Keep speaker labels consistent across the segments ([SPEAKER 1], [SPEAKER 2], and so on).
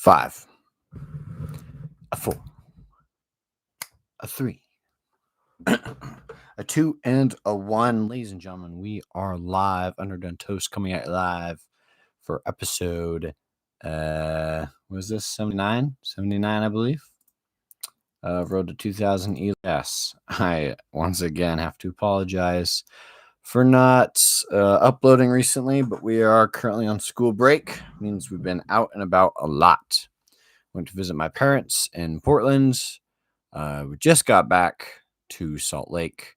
[SPEAKER 1] 5, a 4, a 3, a 2, and a 1. Ladies and gentlemen, we are live. Underdone Toast coming out live for episode, was this 79? 79, I believe. Road to 2000 ELO. I once again have to apologize for not uploading recently, but we are currently on school break. Means we've been out and about a lot. Went to visit my parents in Portland. We just got back to Salt Lake,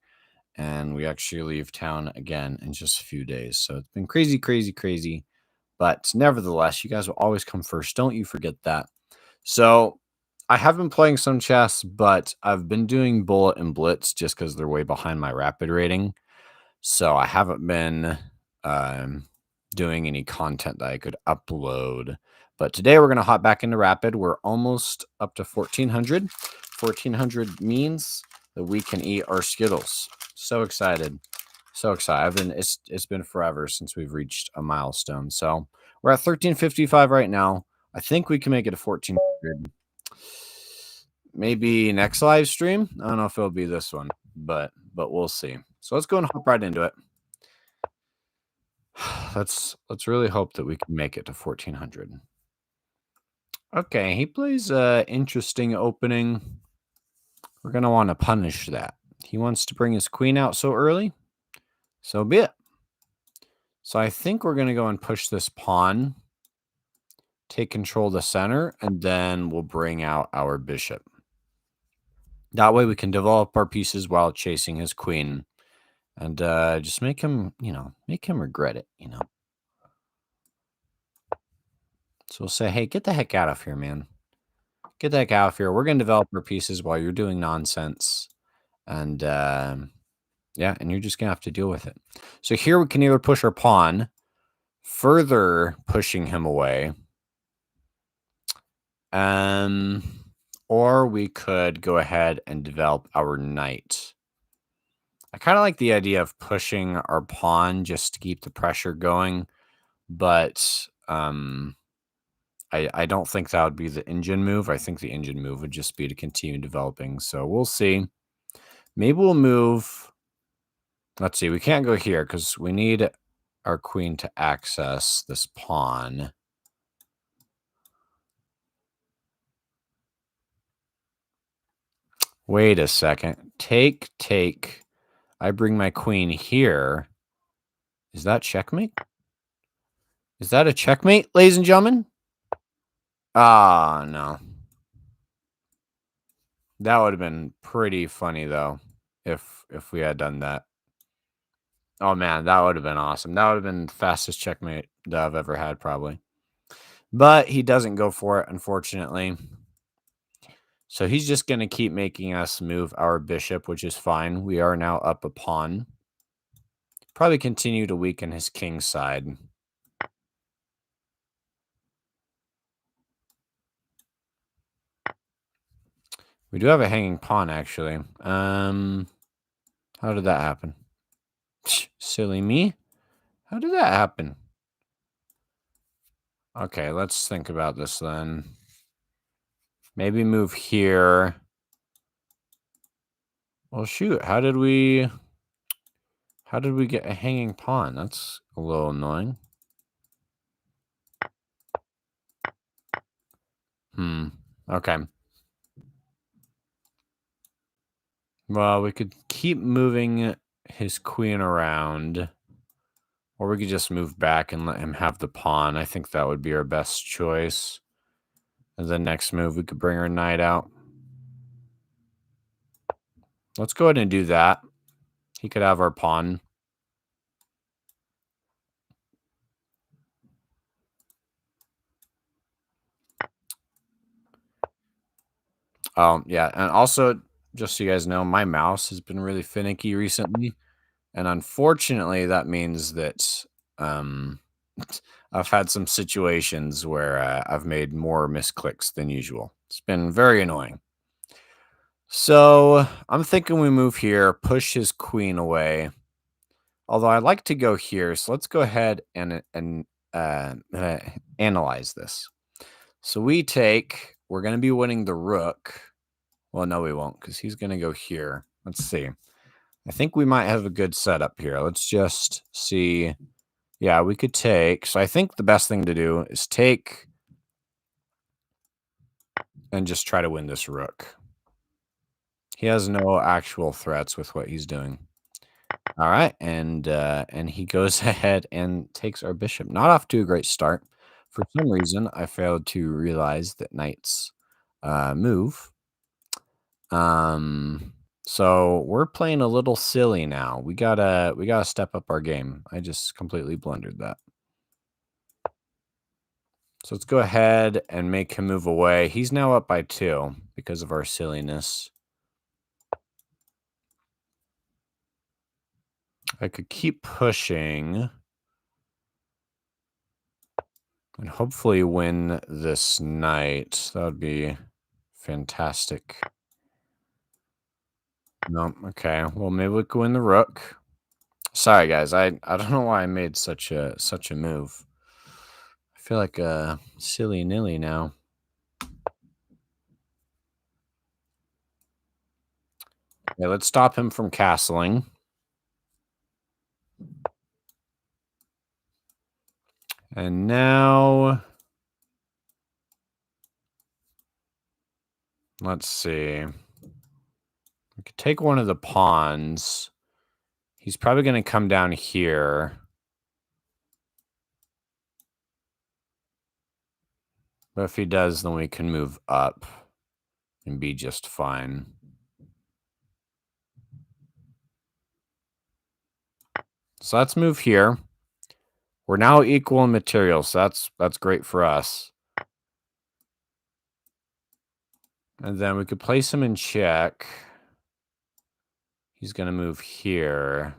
[SPEAKER 1] and we actually leave town again in just a few days. So it's been crazy. But nevertheless, you guys will always come first. Don't you forget that. So I have been playing some chess, but I've been doing Bullet and Blitz just because they're way behind my Rapid rating. So I haven't been doing any content that I could upload. But today we're going to hop back into Rapid. We're almost up to 1,400. 1,400 means that we can eat our Skittles. So excited. It's been forever since we've reached a milestone. So we're at 1,355 right now. I think we can make it to 1,400. Maybe next live stream. I don't know if it'll be this one, but we'll see. So let's go and hop right into it. Let's really hope that we can make it to 1,400. Okay, he plays interesting opening. We're gonna want to punish that. He wants to bring his queen out so early. So be it. So I think we're gonna go and push this pawn, take control of the center, and then we'll bring out our bishop. That way we can develop our pieces while chasing his queen. And just make him, make him regret it, So we'll say, hey, get the heck out of here, man. Get the heck out of here. We're going to develop our pieces while you're doing nonsense. And, and you're just going to have to deal with it. So here we can either push our pawn, further pushing him away. Or we could go ahead and develop our knight. I kind of like the idea of pushing our pawn just to keep the pressure going, but I don't think that would be the engine move. I think the engine move would just be to continue developing. So we'll see. Maybe we'll move. Let's see. We can't go here because we need our queen to access this pawn. Wait a second. Take. I bring my queen here. Is that checkmate? Is that a checkmate, ladies and gentlemen? Ah, no. That would have been pretty funny, though, if we had done that. Oh, man, that would have been awesome. That would have been the fastest checkmate that I've ever had, probably. But he doesn't go for it, unfortunately. So he's just going to keep making us move our bishop, which is fine. We are now up a pawn. Probably continue to weaken his king side. We do have a hanging pawn, actually. How did that happen? Silly me. How did that happen? Okay, let's think about this then. Maybe move here. Well, shoot. How did we get a hanging pawn? That's a little annoying. Okay. Well, we could keep moving his queen around, or we could just move back and let him have the pawn. I think that would be our best choice. And the next move, we could bring our knight out. Let's go ahead and do that. He could have our pawn. Yeah, and also, just so you guys know, my mouse has been really finicky recently, and unfortunately, that means that I've had some situations where I've made more misclicks than usual. It's been very annoying. So I'm thinking we move here, push his queen away. Although I'd like to go here, so let's go ahead and analyze this. So we're going to be winning the rook. Well, no, we won't, because he's going to go here. Let's see. I think we might have a good setup here. Let's just see. Yeah, we could take. So I think the best thing to do is take and just try to win this rook. He has no actual threats with what he's doing. All right, and he goes ahead and takes our bishop. Not off to a great start. For some reason, I failed to realize that knights move. So we're playing a little silly now. We gotta step up our game. I just completely blundered that. So let's go ahead and make him move away. He's now up by 2 because of our silliness. I could keep pushing and hopefully win this knight. That would be fantastic. No, okay. Well, maybe we could win the rook. Sorry, guys. I don't know why I made such a move. I feel like a silly nilly now. Okay, let's stop him from castling. And now let's see. We could take one of the pawns. He's probably going to come down here. But if he does, then we can move up and be just fine. So let's move here. We're now equal in material, so that's great for us. And then we could place him in check. He's going to move here.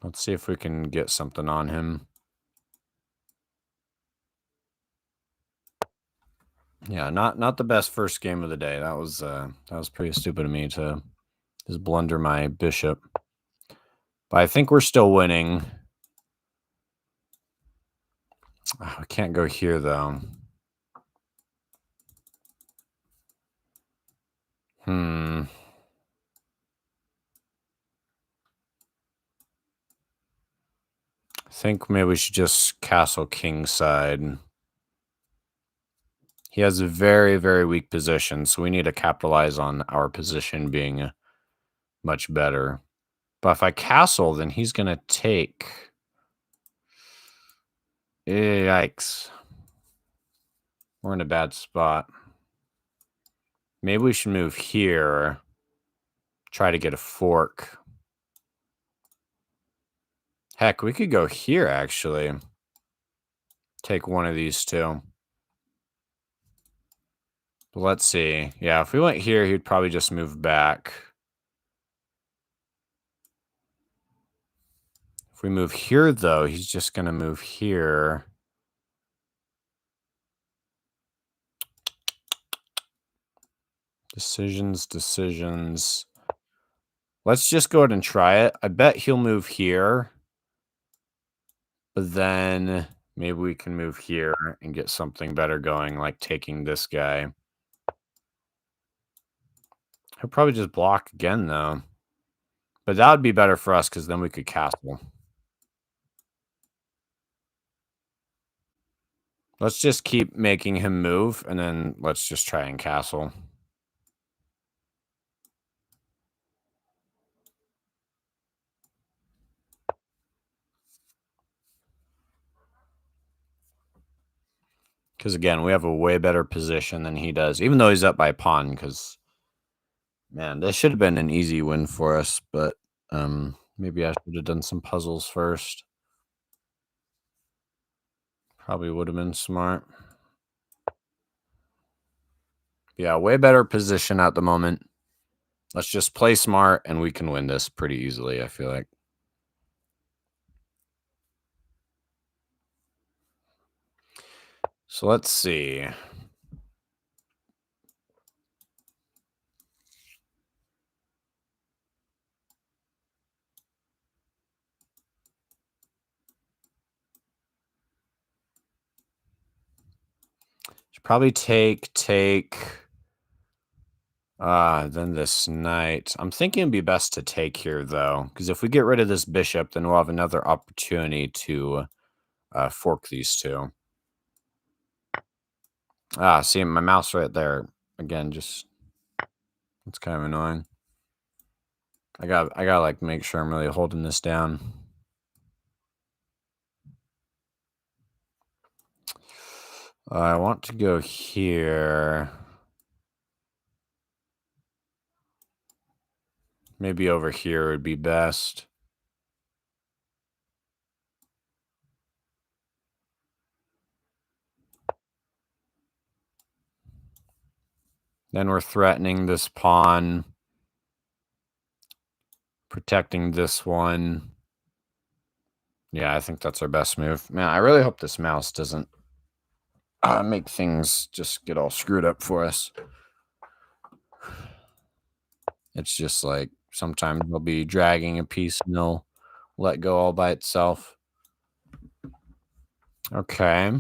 [SPEAKER 1] Let's see if we can get something on him. Yeah, not the best first game of the day. That was pretty stupid of me to just blunder my bishop. But I think we're still winning. Oh, I can't go here though. I think maybe we should just castle kingside. He has a very, very weak position, so we need to capitalize on our position being much better. But if I castle, then he's going to take. Yikes. We're in a bad spot. Maybe we should move here. Try to get a fork. Heck, we could go here, actually. Take one of these two. But let's see. Yeah, if we went here, he'd probably just move back. If we move here, though, he's just going to move here. Decisions. Let's just go ahead and try it. I bet he'll move here. But then maybe we can move here and get something better going, like taking this guy. He'll probably just block again, though. But that would be better for us because then we could castle. Let's just keep making him move, and then let's just try and castle. Because, again, we have a way better position than he does, even though he's up by a pawn, because, man, this should have been an easy win for us, but maybe I should have done some puzzles first. Probably would have been smart. Yeah, way better position at the moment. Let's just play smart, and we can win this pretty easily, I feel like. So let's see. Probably take. Then this knight. I'm thinking it'd be best to take here, though, because if we get rid of this bishop, then we'll have another opportunity to fork these two. See my mouse right there. Again, just it's kind of annoying. I gotta like make sure I'm really holding this down. I want to go here. Maybe over here would be best. Then we're threatening this pawn, protecting this one. Yeah, I think that's our best move. Man, I really hope this mouse doesn't make things just get all screwed up for us. It's just like sometimes we'll be dragging a piece and it'll let go all by itself. Okay.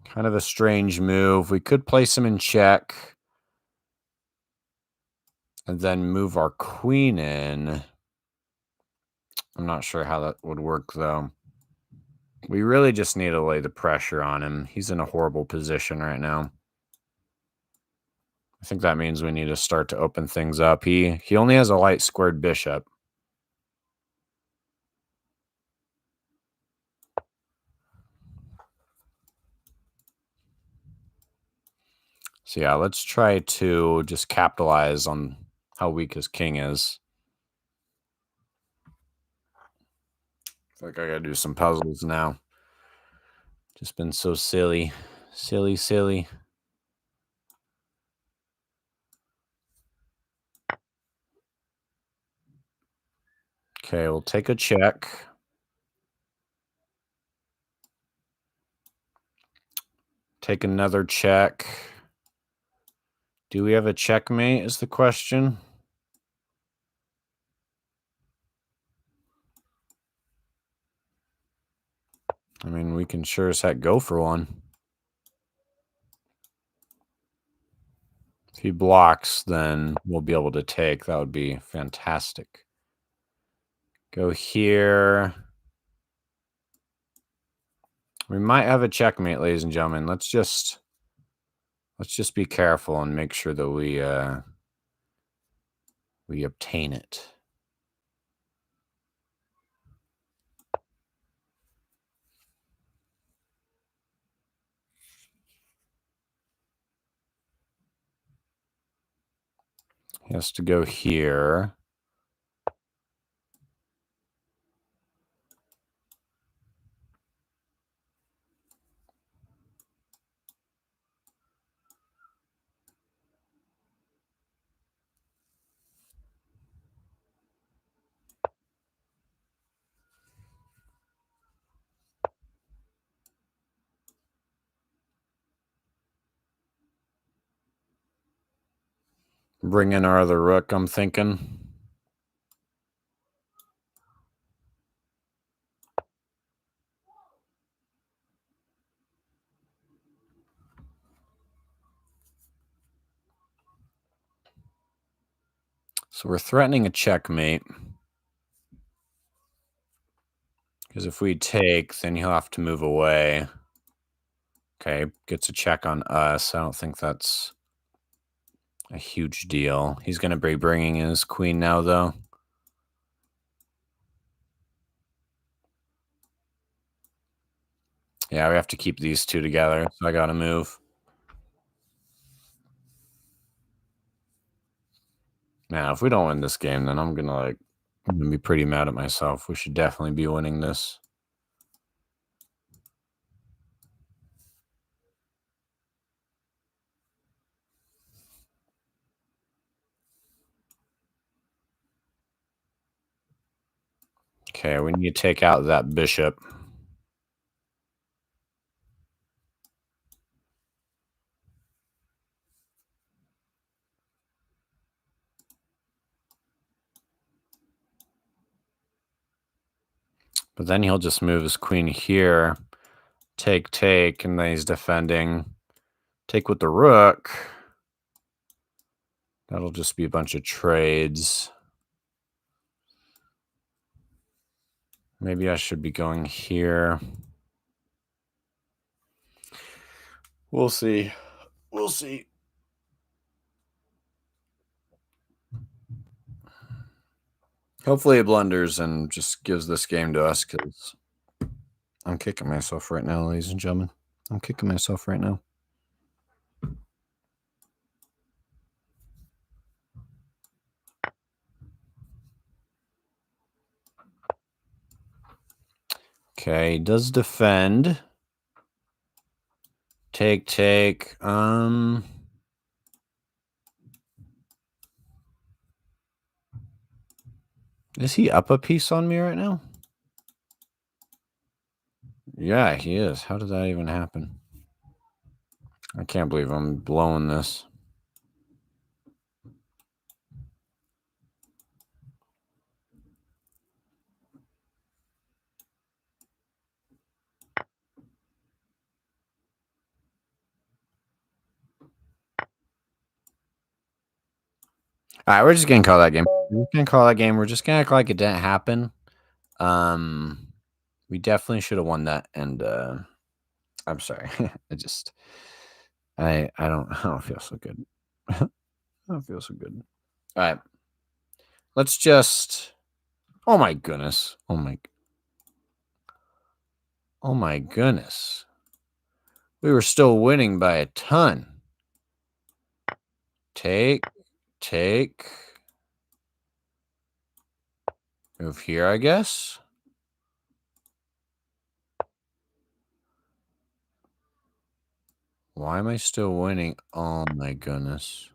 [SPEAKER 1] Kind of a strange move. We could place him in check and then move our queen in. I'm not sure how that would work, though. We really just need to lay the pressure on him. He's in a horrible position right now. I think that means we need to start to open things up. He only has a light squared bishop. So yeah, let's try to just capitalize on how weak his king is. I feel like I gotta do some puzzles now. Just been so silly. Silly. Okay, we'll take a check. Take another check. Do we have a checkmate is the question. I mean, we can sure as heck go for one. If he blocks, then we'll be able to take. That would be fantastic. Go here. We might have a checkmate, ladies and gentlemen. Let's just be careful and make sure that we obtain it. He has to go here. Bring in our other rook, I'm thinking. So we're threatening a checkmate. Because if we take, then he'll have to move away. Okay, gets a check on us. I don't think that's a huge deal. He's going to be bringing in his queen now, though. Yeah, we have to keep these two together, so I got to move. Now, if we don't win this game, then I'm gonna be pretty mad at myself. We should definitely be winning this. Okay, we need to take out that bishop. But then he'll just move his queen here. Take, and then he's defending. Take with the rook. That'll just be a bunch of trades. Maybe I should be going here. We'll see. We'll see. Hopefully it blunders and just gives this game to us, because I'm kicking myself right now, ladies and gentlemen. I'm kicking myself right now. Okay, does defend. Take. Is he up a piece on me right now? Yeah, he is. How did that even happen? I can't believe I'm blowing this. All right, we're just gonna call that game. We're gonna call that game. We're just gonna act like it didn't happen. We definitely should have won that, and I'm sorry. I don't feel so good. I don't feel so good. All right, let's just. Oh my goodness! Oh my goodness! We were still winning by a ton. Take. Move here, I guess. Why am I still winning? Oh my goodness.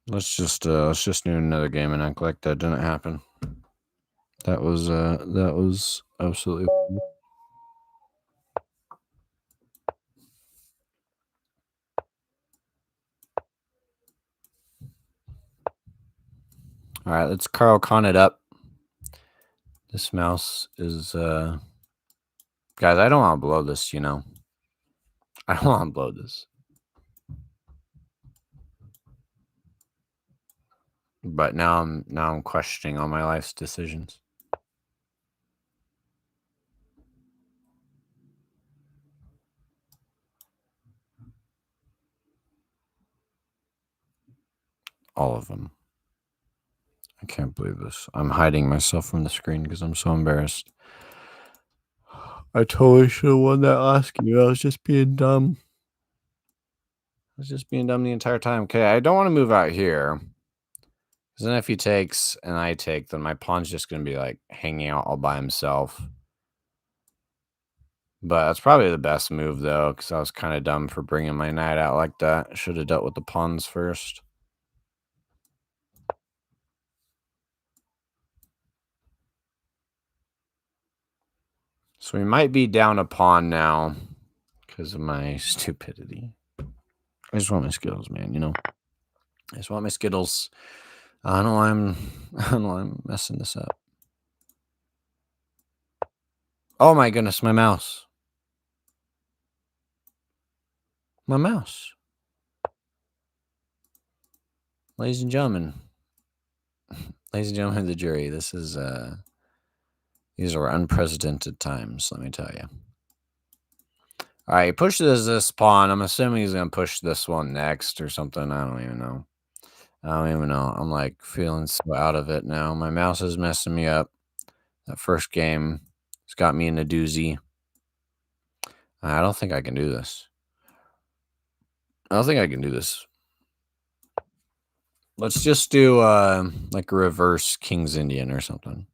[SPEAKER 1] Let's just do another game and act like that didn't happen. That was absolutely. All right, let's Carl Con it up. This mouse is guys, I don't want to blow this, I don't want to blow this. But now I'm questioning all my life's decisions. All of them. I can't believe this. I'm hiding myself from the screen because I'm so embarrassed. I totally should have won that last game. I was just being dumb. The entire time. Okay, I don't want to move out here. Because then if he takes and I take, then my pawn's just going to be like hanging out all by himself. But that's probably the best move, though, because I was kind of dumb for bringing my knight out like that. Should have dealt with the pawns first. So we might be down a pawn now because of my stupidity. I just want my Skittles, man, I just want my Skittles. I don't know why I'm messing this up. Oh my goodness, my mouse. My mouse. Ladies and gentlemen. Ladies and gentlemen of the jury, these are unprecedented times, let me tell you. All right, he pushes this pawn. I'm assuming he's going to push this one next or something. I don't even know. I'm like feeling so out of it now. My mouse is messing me up. That first game has got me in a doozy. I don't think I can do this. Let's just do like a reverse King's Indian or something.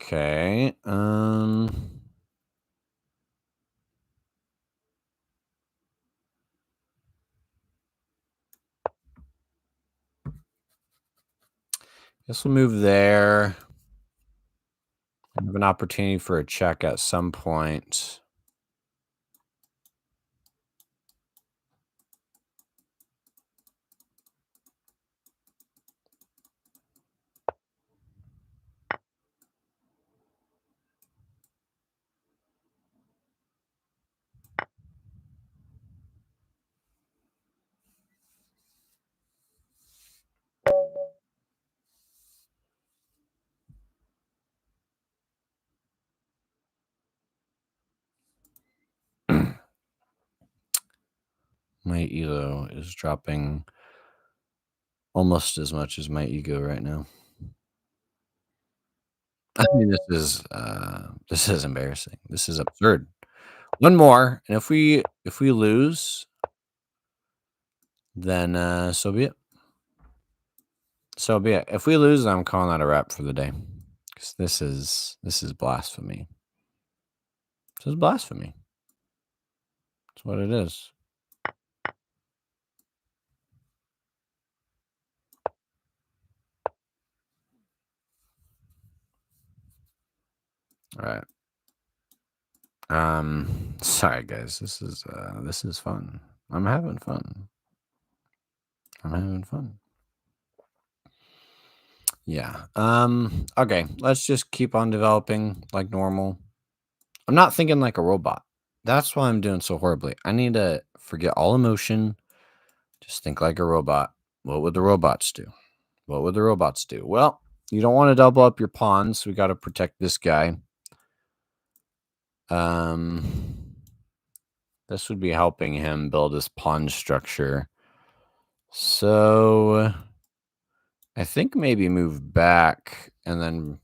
[SPEAKER 1] Okay. This will move there. I have an opportunity for a check at some point. My ELO is dropping almost as much as my ego right now. I mean, this is embarrassing. This is absurd. One more, and if we lose, then so be it. So be it. If we lose, I'm calling that a wrap for the day. Because this is blasphemy. This is blasphemy. That's what it is. All right. Sorry guys. This is fun. I'm having fun. I'm having fun. Yeah. Okay, let's just keep on developing like normal. I'm not thinking like a robot. That's why I'm doing so horribly. I need to forget all emotion. Just think like a robot. What would the robots do? What would the robots do? Well, you don't want to double up your pawns. So we got to protect this guy. This would be helping him build his pawn structure. So I think maybe move back and then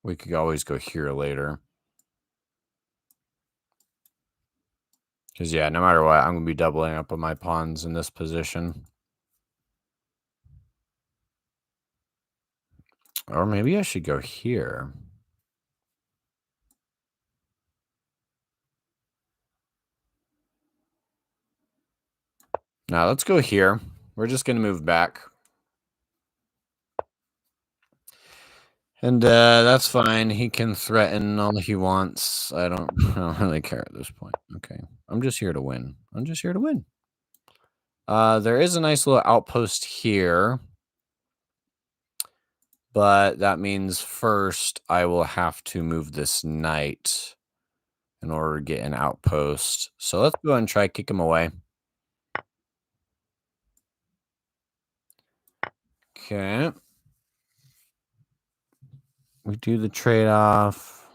[SPEAKER 1] we could always go here later. Because, yeah, no matter what, I'm going to be doubling up on my pawns in this position. Or maybe I should go here. Now, let's go here. We're just going to move back. And that's fine. He can threaten all he wants. I don't really care at this point. Okay. I'm just here to win. I'm just here to win. There is a nice little outpost here. But that means first I will have to move this knight in order to get an outpost. So let's go and try kick him away. Okay. We do the trade-off.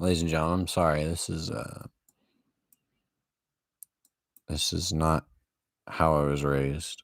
[SPEAKER 1] Ladies and gentlemen, I'm sorry. This is not how I was raised.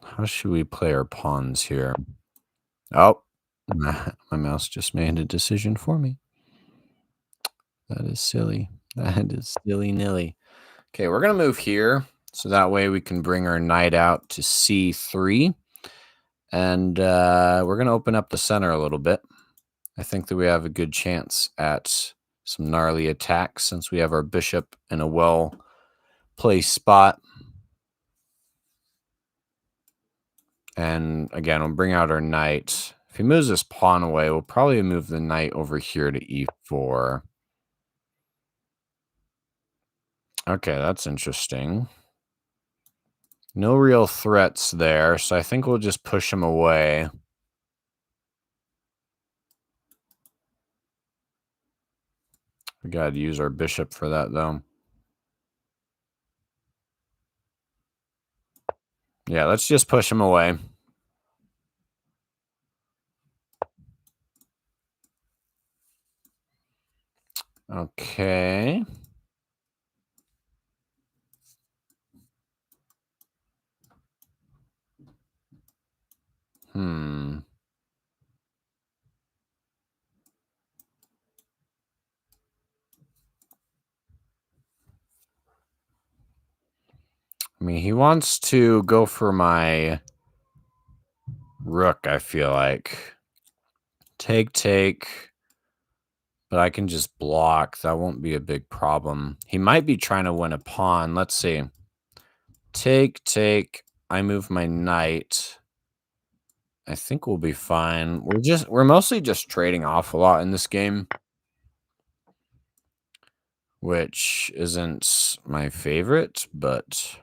[SPEAKER 1] How should we play our pawns here? Oh, my mouse just made a decision for me. That is silly. That is silly-nilly. Okay, we're going to move here. So that way we can bring our knight out to c3. And we're going to open up the center a little bit. I think that we have a good chance at some gnarly attacks since we have our bishop in a well-placed spot. And again, we'll bring out our knight. If he moves this pawn away, we'll probably move the knight over here to e4. Okay, that's interesting. No real threats there, so I think we'll just push him away. We got to use our bishop for that, though. Yeah, let's just push him away. Okay. mean, he wants to go for my rook, I feel like. Take, but I can just block. That won't be a big problem. He might be trying to win a pawn. Let's see. Take. I move my knight. I think we'll be fine. We're mostly just trading off a lot in this game, which isn't my favorite, but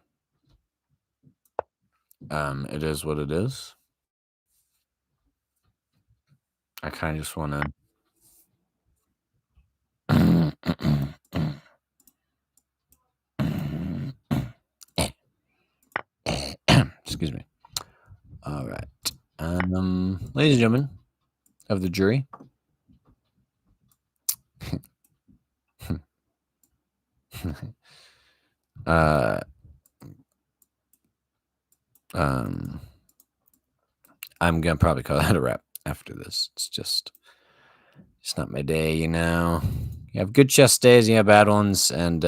[SPEAKER 1] it is what it is. I kind of just want to excuse me. All right. Ladies and gentlemen of the jury. I'm gonna probably call that a wrap after this. It's not my day, you know. You have good chess days, you have bad ones, and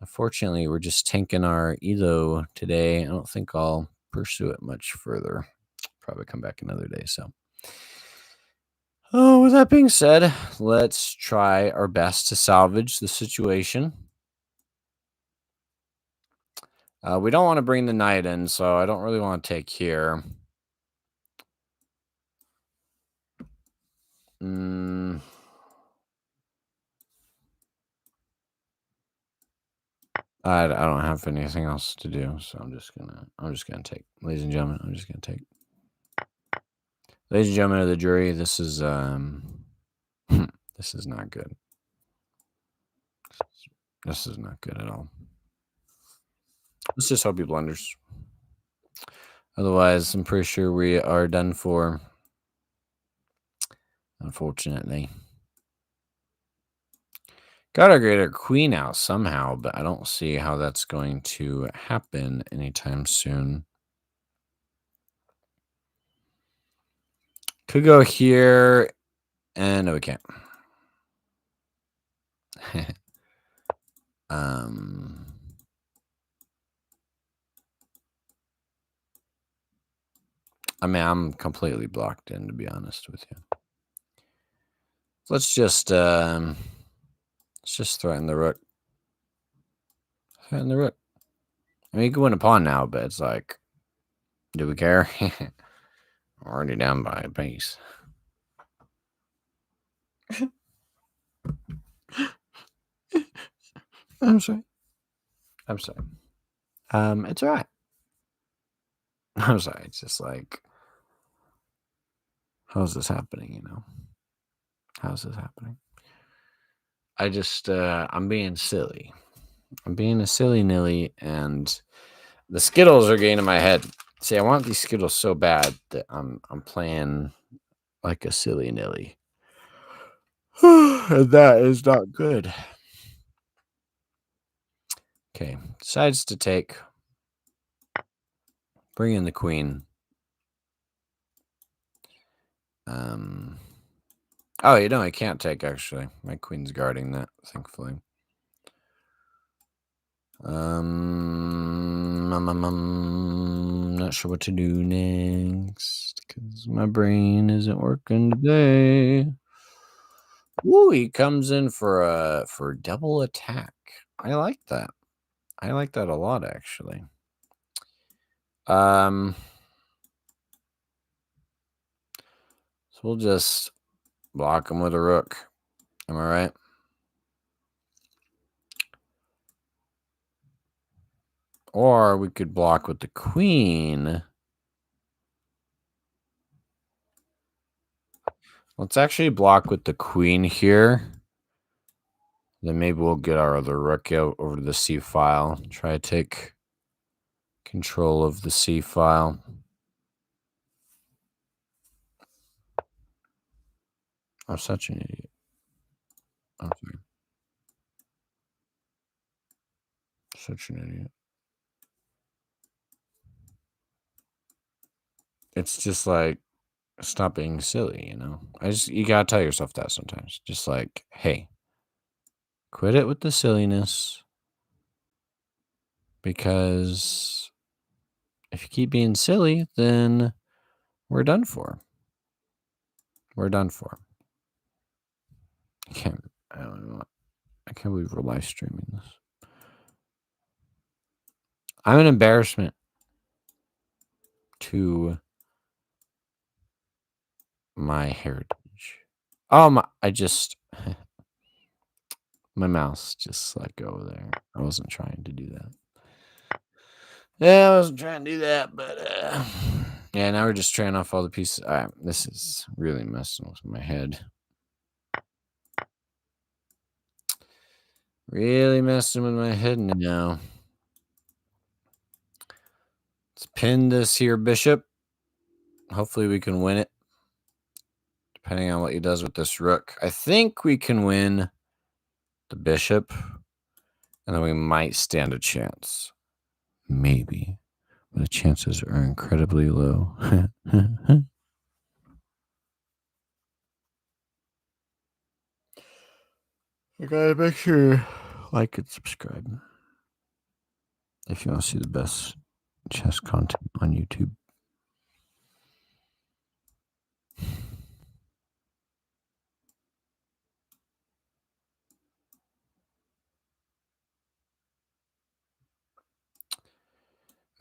[SPEAKER 1] unfortunately, we're just tanking our ELO today. I don't think I'll pursue it much further. Probably come back another day. So, with that being said, let's try our best to salvage the situation. We don't want to bring the knight in, so I don't really want to take here. I don't have anything else to do, so I'm just gonna take. Ladies and gentlemen, I'm just gonna take. Ladies and gentlemen of the jury, this is this is not good. This is not good at all. Let's just hope he blunders. Otherwise, I'm pretty sure we are done for. Unfortunately. Gotta get our queen out somehow, but I don't see how that's going to happen anytime soon. Could go here, and no, we can't. I mean, I'm completely blocked in, to be honest with you. Let's just threaten the rook. Threaten the rook. I mean, you can win a pawn now, but it's like, do we care? Already down by a piece. I'm sorry. It's all right. I'm sorry. It's just like, how's this happening? You know, how's this happening? I'm being silly. I'm being a silly nilly, and the Skittles are getting in my head. See, I want these Skittles so bad that I'm playing like a silly nilly. And that is not good. Okay, decides to take. Bring in the queen. Oh, you know, I can't take, actually. My queen's guarding that, thankfully. Not sure what to do next because my brain isn't working today. Ooh, he comes in for double attack. I like that. I like that a lot, actually. So we'll just block him with a rook. Am I right? Or we could block with the queen. Let's actually block with the queen here. Then maybe we'll get our other rook out over to the C file. Try to take control of the C file. I'm such an idiot. I'm sorry. Such an idiot. It's just like, stop being silly, you know? You gotta tell yourself that sometimes. Just like, hey, quit it with the silliness. Because if you keep being silly, then we're done for. We're done for. I don't know. I can't believe we're live streaming this. I'm an embarrassment to my heritage. Oh my! My mouse just let go there. I wasn't trying to do that. Yeah, I wasn't trying to do that, but yeah. Now we're just trying off all the pieces. All right, this is really messing with my head. Really messing with my head now. Let's pin this here bishop. Hopefully we can win it. Depending on what he does with this rook. I think we can win the bishop. And then we might stand a chance. Maybe. But the chances are incredibly low. You gotta make sure like and subscribe if you want to see the best chess content on YouTube.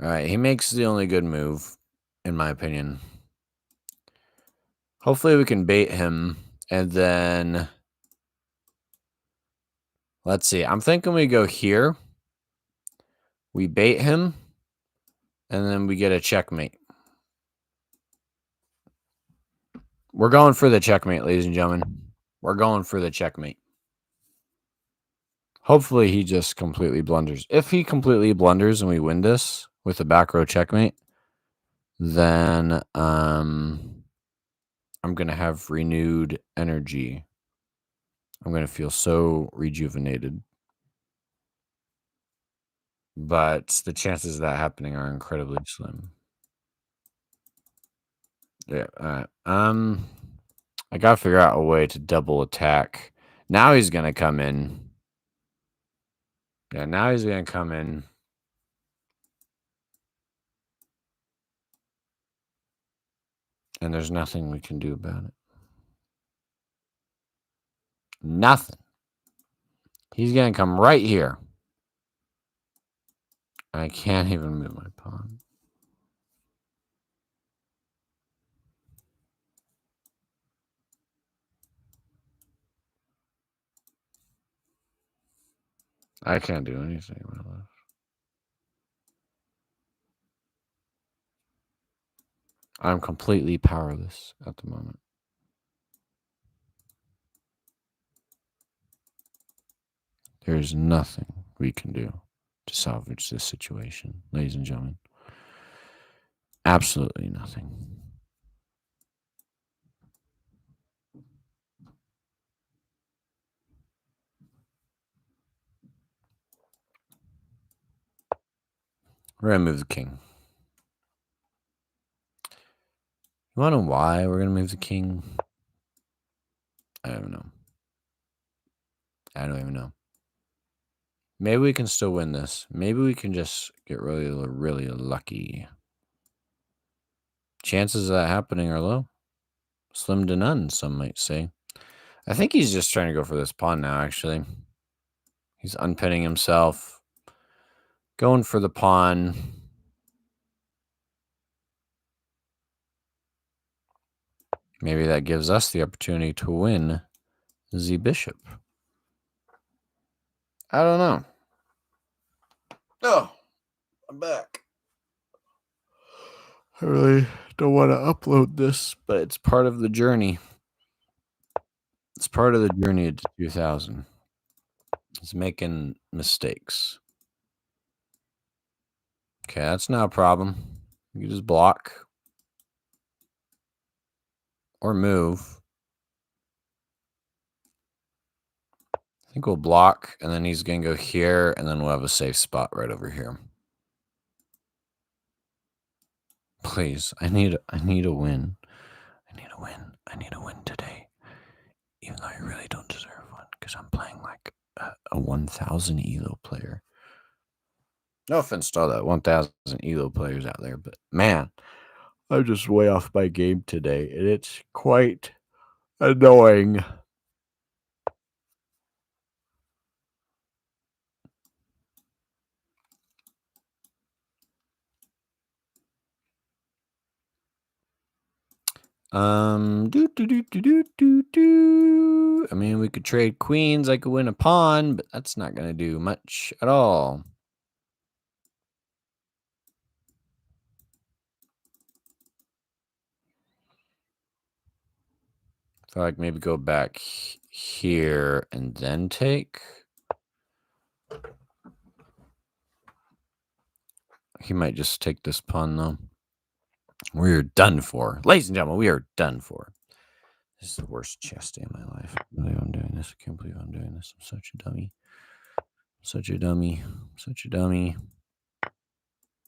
[SPEAKER 1] All right, he makes the only good move, in my opinion. Hopefully we can bait him, and then let's see. I'm thinking we go here. We bait him, and then we get a checkmate. We're going for the checkmate, ladies and gentlemen. We're going for the checkmate. Hopefully he just completely blunders. If he completely blunders and we win this with a back row checkmate, then I'm going to have renewed energy. I'm going to feel so rejuvenated. But the chances of that happening are incredibly slim. Yeah. I got to figure out a way to double attack. Now he's going to come in. Yeah, now he's going to come in. And there's nothing we can do about it. Nothing. He's going to come right here. I can't even move my pawn. I can't do anything with this. I'm completely powerless at the moment. There's nothing we can do to salvage this situation, ladies and gentlemen. Absolutely nothing. We're going to move the king. You want to know why we're going to move the king? I don't know. I don't even know. Maybe we can still win this. Maybe we can just get really, really lucky. Chances of that happening are low. Slim to none, some might say. I think he's just trying to go for this pawn now, actually. He's unpinning himself. Going for the pawn. Maybe that gives us the opportunity to win the bishop. I don't know. Oh, I'm back. I really don't want to upload this, but it's part of the journey. It's part of the journey to 2000. It's making mistakes. Okay, that's not a problem. You can just block or move. I think we'll block, and then he's going to go here, and then we'll have a safe spot right over here. Please, I need a win. I need a win. I need a win today. Even though I really don't deserve one, because I'm playing like a 1000 ELO player. No offense to all the 1,000 ELO players out there, but man, I'm just way off my game today, and it's quite annoying. Do. I mean, we could trade queens. I could win a pawn, but that's not going to do much at all. I feel like maybe go back here and then take. He might just take this pawn, though. We're done for. Ladies and gentlemen, we are done for. This is the worst chess day of my life. I can't believe I'm doing this. I can't believe I'm doing this. I'm such a dummy. Such a dummy. Such a dummy.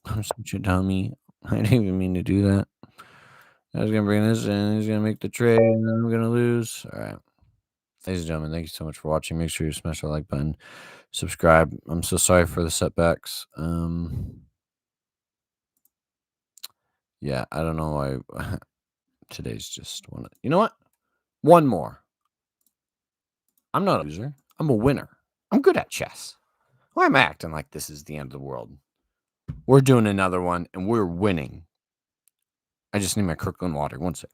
[SPEAKER 1] I'm such a dummy. I didn't even mean to do that. I was going to bring this in. He's going to make the trade, and then I'm going to lose. All right. Ladies and gentlemen, thank you so much for watching. Make sure you smash that like button. Subscribe. I'm so sorry for the setbacks. Yeah, I don't know why. Today's just one. You know what? One more. I'm not a loser. I'm a winner. I'm good at chess. Why am I acting like this is the end of the world? We're doing another one, and we're winning. I just need my Kirkland water. One sec.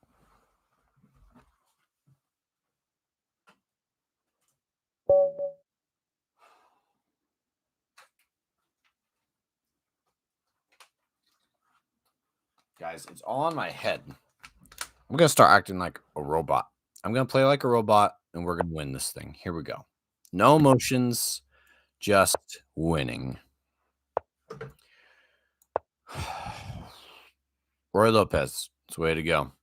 [SPEAKER 1] Guys, it's all in my head. I'm going to start acting like a robot. I'm going to play like a robot, and we're going to win this thing. Here we go. No emotions, just winning. Roy Lopez. It's the way to go.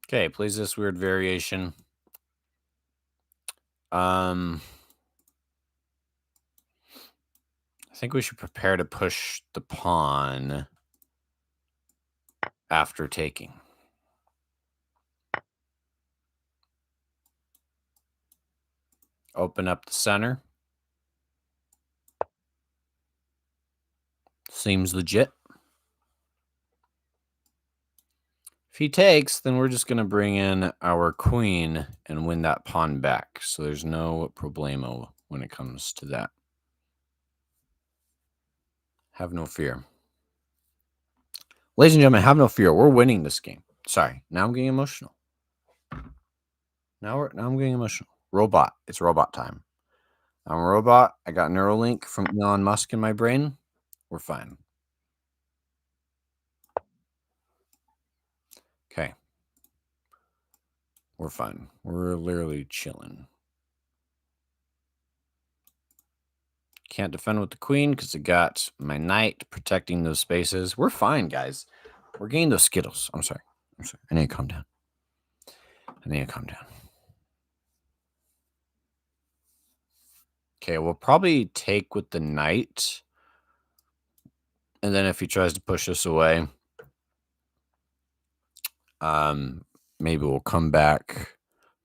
[SPEAKER 1] Okay, plays this weird variation. I think we should prepare to push the pawn after taking. Open up the center. Seems legit. If he takes, then we're just going to bring in our queen and win that pawn back. So there's no problemo when it comes to that. Have no fear. Ladies and gentlemen, have no fear. We're winning this game. Sorry. Now I'm getting emotional. Now I'm getting emotional. Robot. It's robot time. I'm a robot. I got Neuralink from Elon Musk in my brain. We're fine. Okay. We're fine. We're literally chilling. Can't defend with the queen because I got my knight protecting those spaces. We're fine, guys. We're getting those Skittles. I'm sorry. I need to calm down. Okay, we'll probably take with the knight. And then if he tries to push us away, maybe we'll come back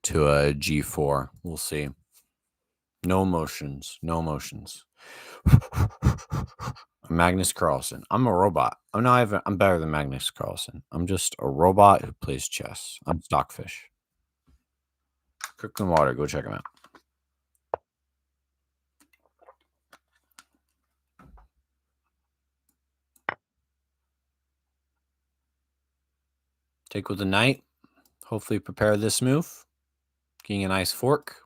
[SPEAKER 1] to a G4. We'll see. No emotions. No emotions. Magnus Carlsen. I'm a robot. I'm better than Magnus Carlsen. I'm just a robot who plays chess. I'm Stockfish. Kirkland Water. Go check him out. Take with the knight. Hopefully prepare this move. Getting a nice fork.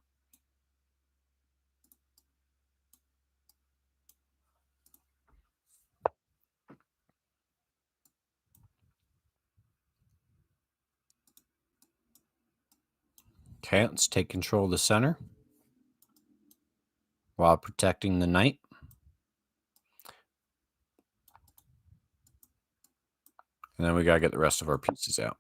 [SPEAKER 1] Okay, let's take control of the center while protecting the knight. And then we got to get the rest of our pieces out.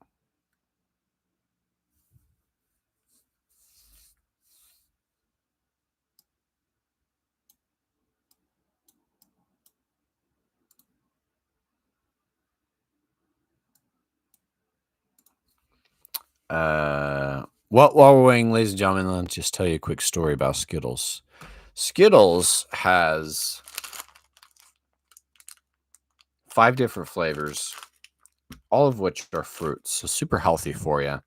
[SPEAKER 1] While we're waiting, ladies and gentlemen, let's just tell you a quick story about Skittles. Skittles has 5 different flavors, all of which are fruits, so super healthy for you.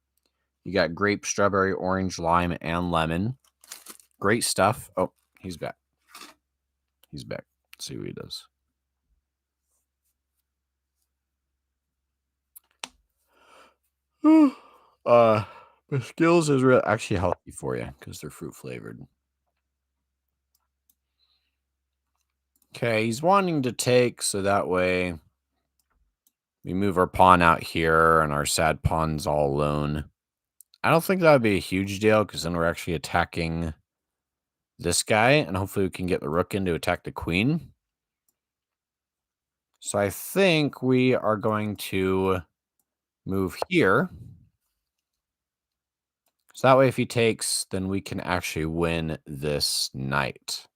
[SPEAKER 1] You got grape, strawberry, orange, lime, and lemon. Great stuff. Oh, he's back. He's back. Let's see what he does. The Skittles is actually healthy for you because they're fruit flavored. Okay, he's wanting to take, so that way we move our pawn out here and our sad pawn's all alone. I don't think that would be a huge deal because then we're actually attacking this guy, and hopefully we can get the rook in to attack the queen. So I think we are going to move here. So that way if he takes, then we can actually win this knight.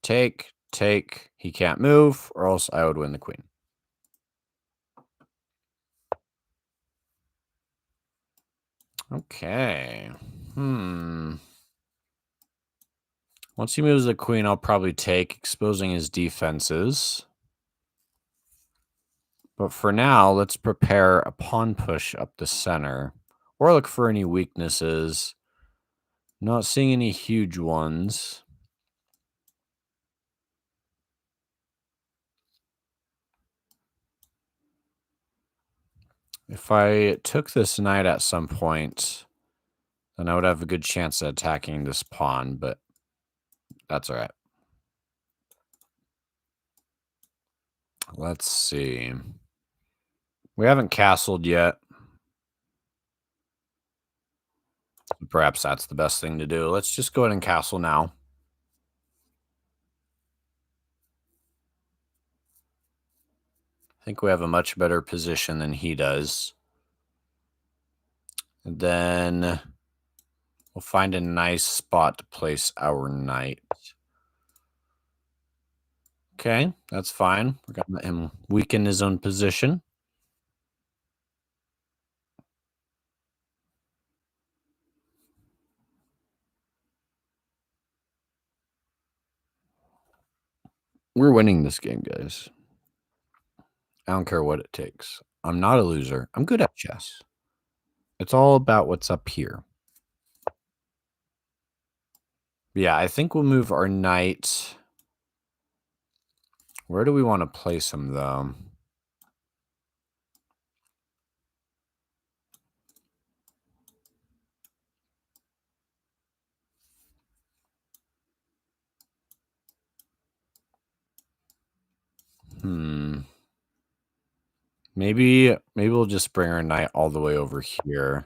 [SPEAKER 1] Take, take, he can't move, or else I would win the queen. Okay. Once he moves the queen, I'll probably take, exposing his defenses. But for now, let's prepare a pawn push up the center. Or look for any weaknesses. Not seeing any huge ones. If I took this knight at some point, then I would have a good chance at attacking this pawn, but that's all right. Let's see. We haven't castled yet. Perhaps that's the best thing to do. Let's just go ahead and castle now. I think we have a much better position than he does. And then we'll find a nice spot to place our knight. Okay, that's fine. We're going to let him weaken his own position. We're winning this game, guys. I don't care what it takes. I'm not a loser. I'm good at chess. It's all about what's up here. Yeah, I think we'll move our knight. Where do we want to place him, though? Maybe we'll just bring our knight all the way over here.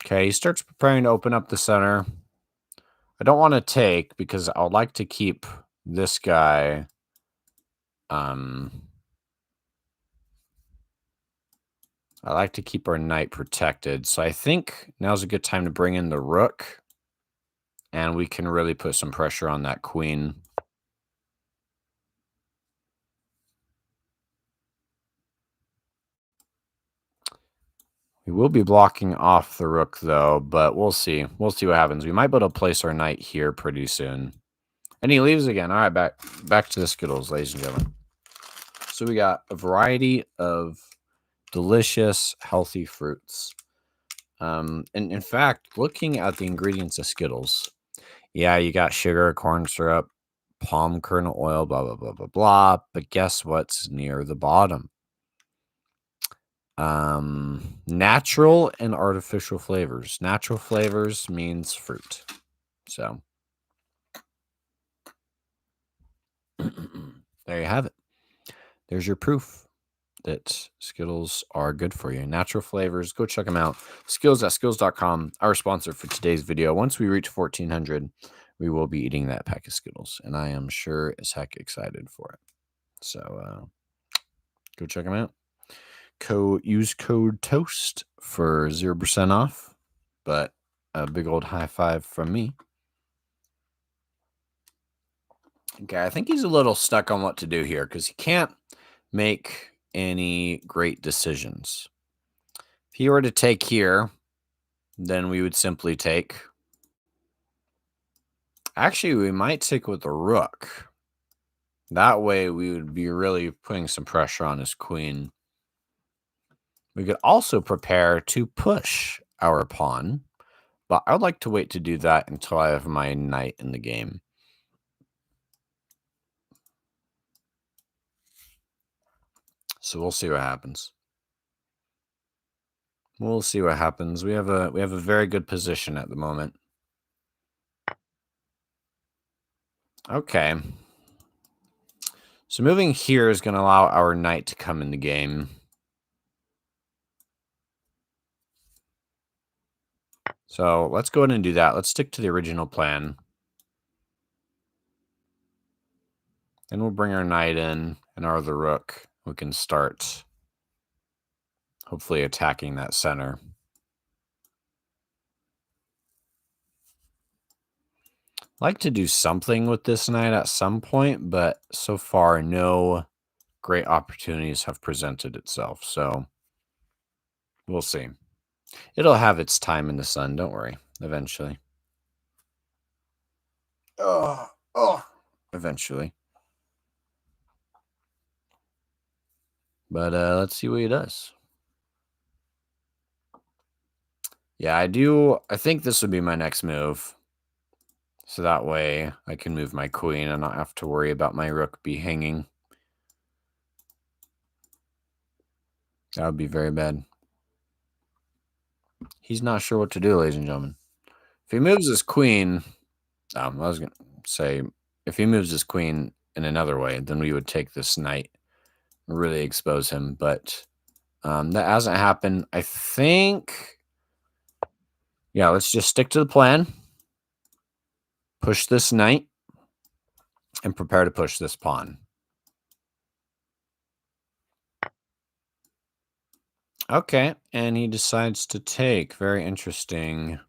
[SPEAKER 1] Okay, he starts preparing to open up the center. I don't want to take because I would like to keep this guy. I like to keep our knight protected. So I think now's a good time to bring in the rook. And we can really put some pressure on that queen. We will be blocking off the rook, though, but we'll see. We'll see what happens. We might be able to place our knight here pretty soon. And he leaves again. All right, back to the Skittles, ladies and gentlemen. So we got a variety of delicious, healthy fruits. And in fact, looking at the ingredients of Skittles, yeah, you got sugar, corn syrup, palm kernel oil, blah, blah, blah, blah, blah. But guess what's near the bottom? Natural and artificial flavors. Natural flavors means fruit. So there you have it. There's your proof that Skittles are good for you. Natural flavors. Go check them out. Skills@skills.com, our sponsor for today's video. Once we reach 1,400, we will be eating that pack of Skittles, and I am sure as heck excited for it. So go check them out. Use code TOAST for 0% off, but a big old high five from me. Okay, I think he's a little stuck on what to do here because he can't make any great decisions. If he were to take here, then we would simply take. Actually, we might take with the rook. That way, we would be really putting some pressure on his queen. We could also prepare to push our pawn, but I would like to wait to do that until I have my knight in the game. So we'll see what happens. We'll see what happens. We have a very good position at the moment. Okay. So moving here is going to allow our knight to come in the game. So let's go ahead and do that. Let's stick to the original plan. And we'll bring our knight in and our other rook. We can start hopefully attacking that center. Like to do something with this knight at some point, but so far no great opportunities have presented itself. So we'll see. It'll have its time in the sun, don't worry, eventually. Eventually. But let's see what he does. Yeah, I think this would be my next move. So that way I can move my queen and not have to worry about my rook be hanging. That would be very bad. He's not sure what to do, ladies and gentlemen. If he moves his queen, I was going to say, if he moves his queen in another way, then we would take this knight and really expose him. But that hasn't happened. I think, yeah, let's just stick to the plan. Push this knight and prepare to push this pawn. Okay, and he decides to take. Very interesting.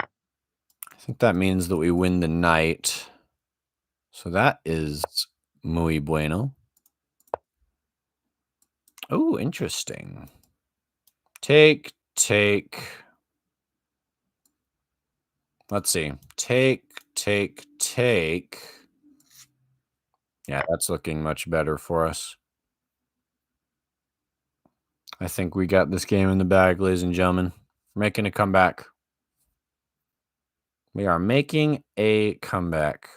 [SPEAKER 1] I think that means that we win the knight. So that is muy bueno. Oh, interesting. Take. Let's see. Take. Yeah, that's looking much better for us. I think we got this game in the bag, ladies and gentlemen. We're making a comeback. We are making a comeback.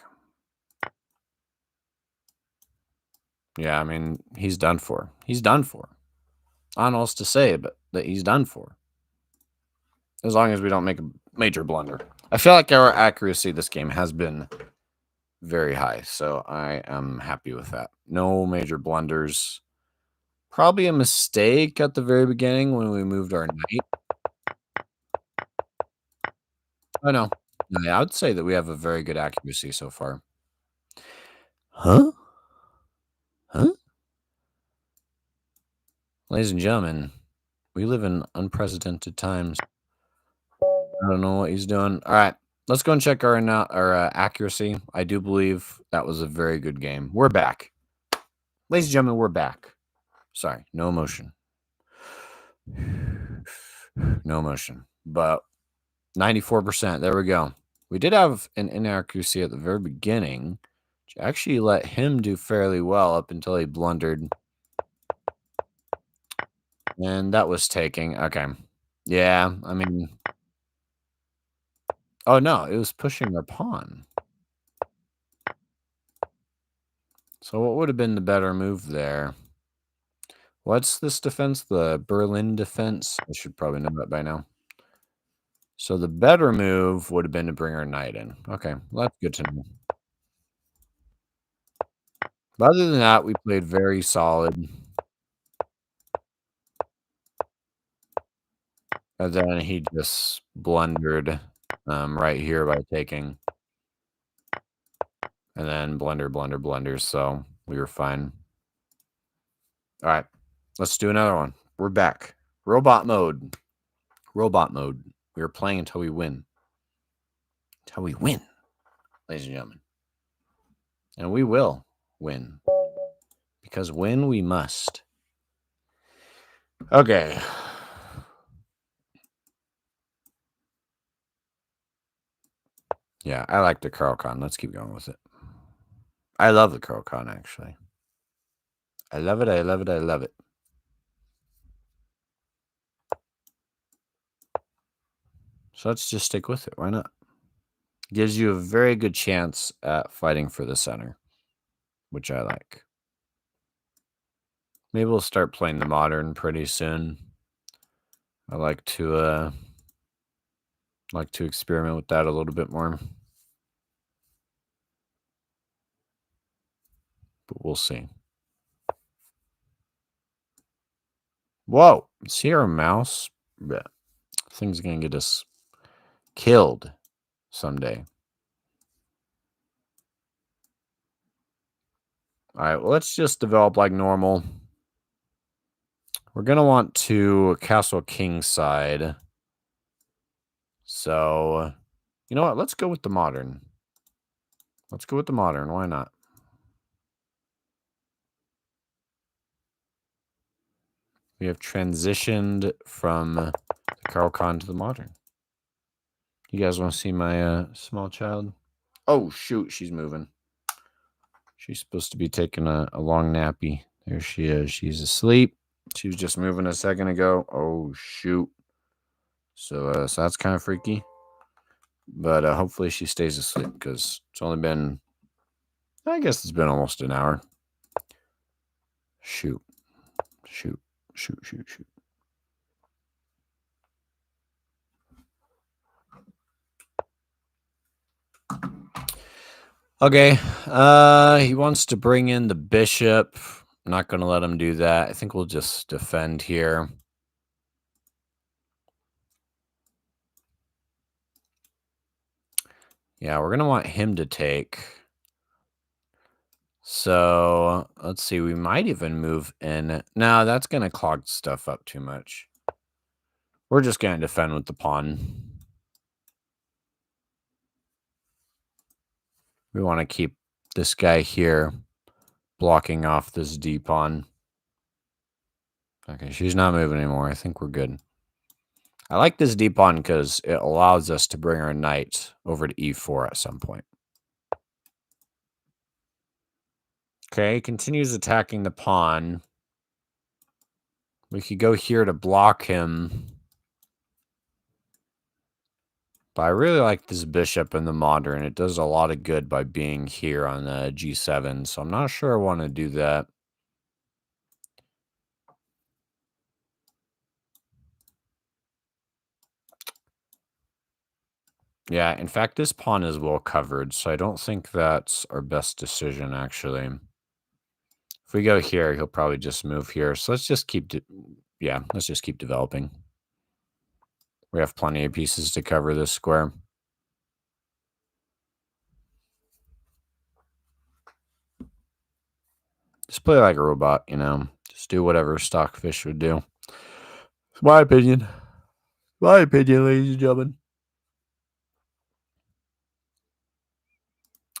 [SPEAKER 1] Yeah, I mean, he's done for. He's done for. I don't know what else to say, but that he's done for. As long as we don't make a major blunder. I feel like our accuracy this game has been very high, so I am happy with that. No major blunders. Probably a mistake at the very beginning when we moved our knight. Oh, no. Yeah, I would say that we have a very good accuracy so far. Huh? Huh? Ladies and gentlemen, we live in unprecedented times. I don't know what he's doing. All right, let's go and check our accuracy. I do believe that was a very good game. We're back. Ladies and gentlemen, we're back. Sorry, no emotion. No emotion. But 94%. There we go. We did have an inaccuracy at the very beginning, which actually let him do fairly well up until he blundered. And that was taking. Okay. Yeah, I mean. Oh, no, it was pushing our pawn. So what would have been the better move there? What's this defense? The Berlin defense? I should probably know that by now. So the better move would have been to bring our knight in. Okay, well, that's good to know. But other than that, we played very solid. And then he just blundered right here by taking. And then blunder. So we were fine. All right, let's do another one. We're back. Robot mode. We are playing until we win. Until we win, ladies and gentlemen. And we will win. Because win we must. Okay. Yeah, I like the Carl-Con. Let's keep going with it. I love the Carl-Con, actually. I love it, I love it, I love it. So let's just stick with it. Why not? Gives you a very good chance at fighting for the center, which I like. Maybe we'll start playing the modern pretty soon. I like to experiment with that a little bit more. But we'll see. Whoa! See our mouse? Yeah. Thing's gonna get us killed someday. All right, well, let's just develop like normal. We're going to want to castle king side. So, you know what? Let's go with the modern. Let's go with the modern. Why not? We have transitioned from the Carl-Con to the modern. You guys want to see my small child? Oh, shoot. She's moving. She's supposed to be taking a long nappy. There she is. She's asleep. She was just moving a second ago. Oh, shoot. So that's kind of freaky. But hopefully she stays asleep because it's only been, I guess it's been almost an hour. Shoot. Shoot. Shoot, shoot, shoot. Okay. He wants to bring in the bishop. I'm not going to let him do that. I think we'll just defend here. Yeah, we're going to want him to take. So, let's see. We might even move in. No, that's going to clog stuff up too much. We're just going to defend with the pawn. We want to keep this guy here blocking off this D pawn. Okay, she's not moving anymore. I think we're good. I like this D pawn because it allows us to bring our knight over to E4 at some point. Okay, continues attacking the pawn. We could go here to block him. But I really like this bishop in the modern. It does a lot of good by being here on the G7, so I'm not sure I want to do that. Yeah, in fact, this pawn is well covered, so I don't think that's our best decision, actually. If we go here, he'll probably just move here. So let's just keep, let's just keep developing. We have plenty of pieces to cover this square. Just play like a robot, you know. Just do whatever Stockfish would do. It's my opinion. My opinion, ladies and gentlemen.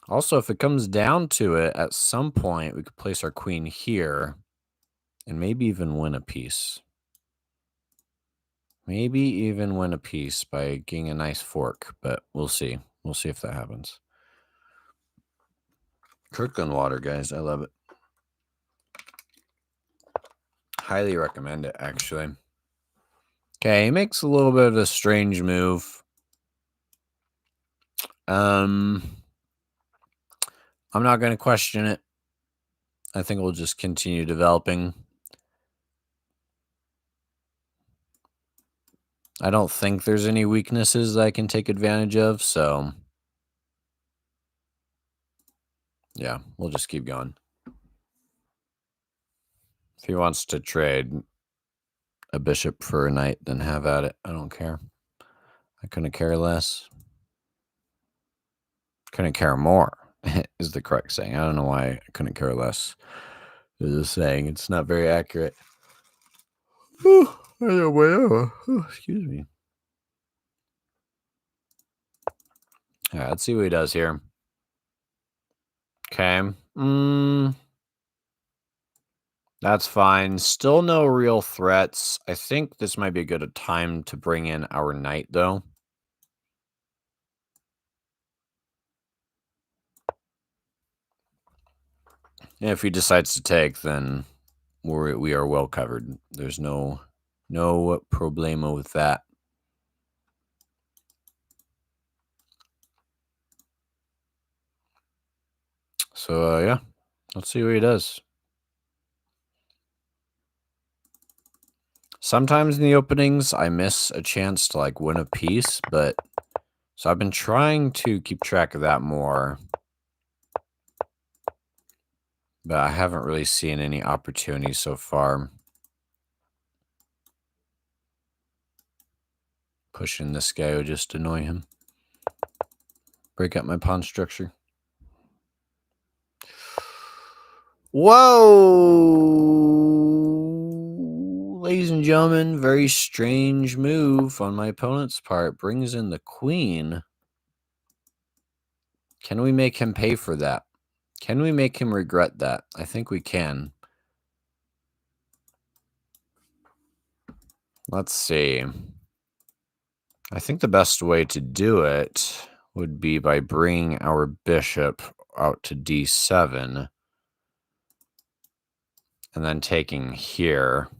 [SPEAKER 1] Also, if it comes down to it, at some point, we could place our queen here and maybe even win a piece. Maybe even win a piece by getting a nice fork, but we'll see. We'll see if that happens. Kirkland water, guys. I love it. Highly recommend it, actually. Okay, he makes a little bit of a strange move. I'm not going to question it. I think we'll just continue developing. I don't think there's any weaknesses that I can take advantage of, so yeah, we'll just keep going. If he wants to trade a bishop for a knight, then have at it. I don't care. I couldn't care less. Couldn't care more is the correct saying. I don't know why I couldn't care less is a saying. It's not very accurate. Excuse me. All right, let's see what he does here. Okay. That's fine. Still no real threats. I think this might be a good time to bring in our knight, though. And if he decides to take, then we are well covered. There's no problemo with that. So yeah, let's see what he does. Sometimes in the openings, I miss a chance to like win a piece, but so I've been trying to keep track of that more, but I haven't really seen any opportunities so far. Pushing this guy would just annoy him. Break up my pawn structure. Whoa! Ladies and gentlemen, very strange move on my opponent's part. Brings in the queen. Can we make him pay for that? Can we make him regret that? I think we can. Let's see. I think the best way to do it would be by bringing our bishop out to d7 and then taking here.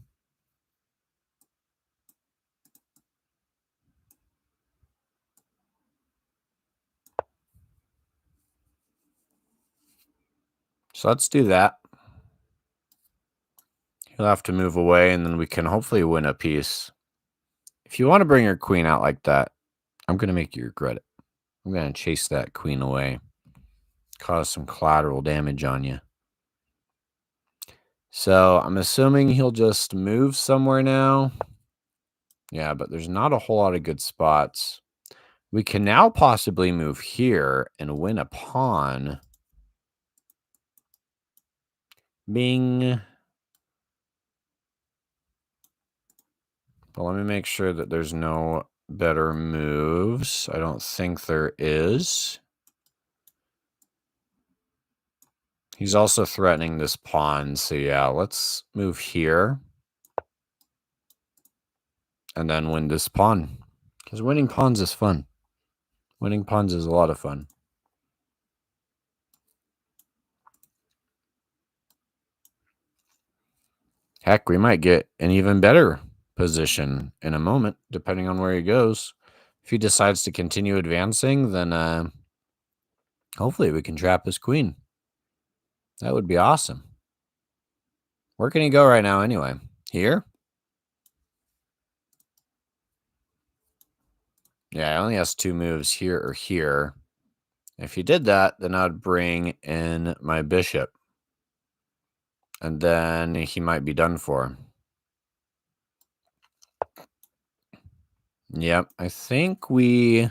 [SPEAKER 1] So let's do that. He'll have to move away, and then we can hopefully win a piece. If you want to bring your queen out like that, I'm going to make you regret it. I'm going to chase that queen away. Cause some collateral damage on you. So I'm assuming he'll just move somewhere now. Yeah, but there's not a whole lot of good spots. We can now possibly move here and win a pawn. Bing. But let me make sure that there's no better moves. I don't think there is. He's also threatening this pawn. So yeah, let's move here. And then win this pawn. Because winning pawns is fun. Winning pawns is a lot of fun. Heck, we might get an even better position in a moment, depending on where he goes. If he decides to continue advancing, then hopefully we can trap his queen. That would be awesome. Where can he go right now anyway? Here? Yeah, he only has 2 moves, here or here. If he did that, then I'd bring in my bishop. And then he might be done for. Yep, I think we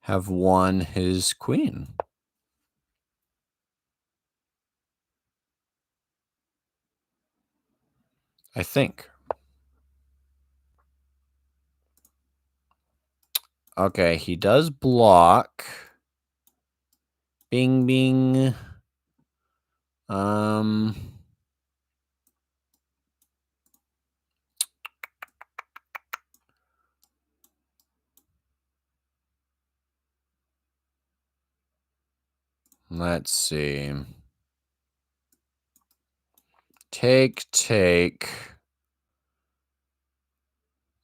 [SPEAKER 1] have won his queen. I think. Okay, he does block. Bing, bing. Let's see. Take.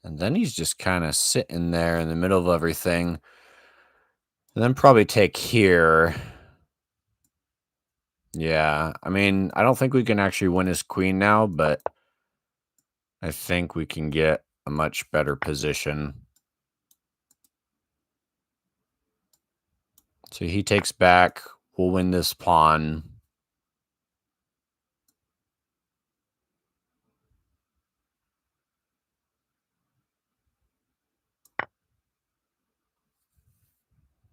[SPEAKER 1] And then he's just kind of sitting there in the middle of everything. And then probably take here. Yeah, I mean, I don't think we can actually win his queen now, but I think we can get a much better position. So he takes back. We'll win this pawn.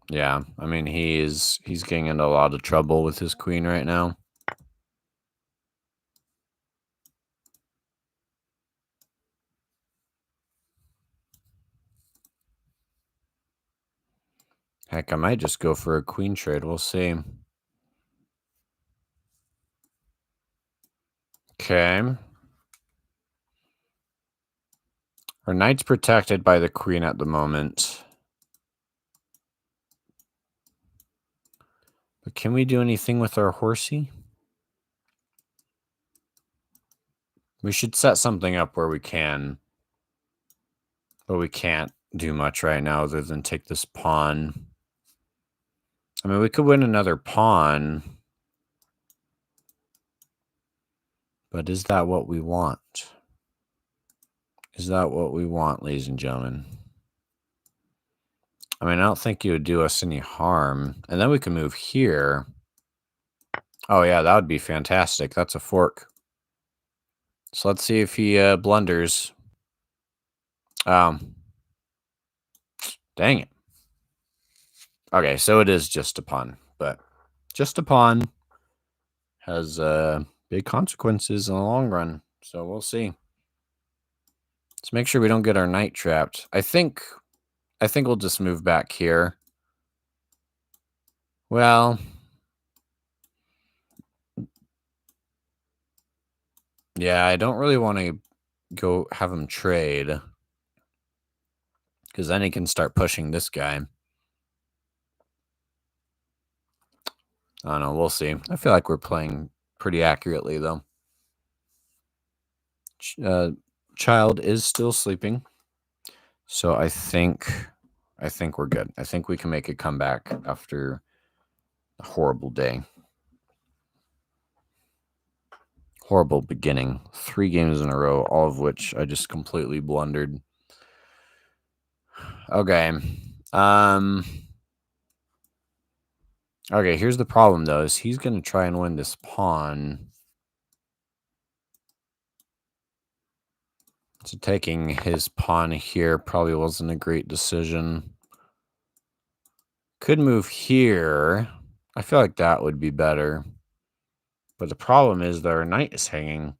[SPEAKER 1] Yeah, I mean, he's getting into a lot of trouble with his queen right now. Heck, I might just go for a queen trade. We'll see. Okay. Our knight's protected by the queen at the moment. But can we do anything with our horsey? We should set something up where we can, but we can't do much right now other than take this pawn. I mean, we could win another pawn, but is that what we want? Is that what we want, ladies and gentlemen? I mean, I don't think it would do us any harm. And then we can move here. Oh, yeah, that would be fantastic. That's a fork. So let's see if he blunders. Dang it. Okay, so it is just a pawn, but just a pawn has big consequences in the long run. So we'll see. Let's make sure we don't get our knight trapped. I think we'll just move back here. Well, yeah, I don't really want to go have him trade, because then he can start pushing this guy. I don't know. We'll see. I feel like we're playing pretty accurately, though. Child is still sleeping, so I think we're good. I think we can make a comeback after a horrible day. Horrible beginning. 3 games in a row, all of which I just completely blundered. Okay. Okay, here's the problem, though, is he's going to try and win this pawn. So taking his pawn here probably wasn't a great decision. Could move here. I feel like that would be better. But the problem is that our knight is hanging.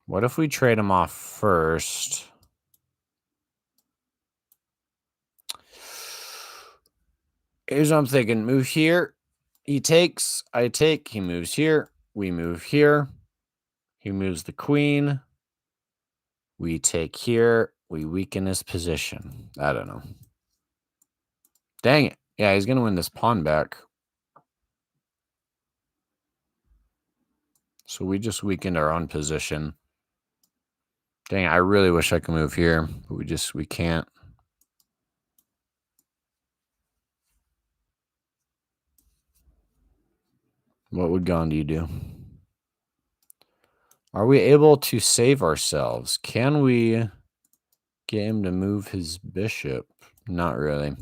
[SPEAKER 1] What if we trade him off first? Here's what I'm thinking. Move here. He takes. I take. He moves here. We move here. He moves the queen. We take here. We weaken his position. I don't know. Dang it. Yeah, he's going to win this pawn back. So we just weakened our own position. Dang, I really wish I could move here, but we can't. What would Gandhi do? Are we able to save ourselves? Can we get him to move his bishop? Not really.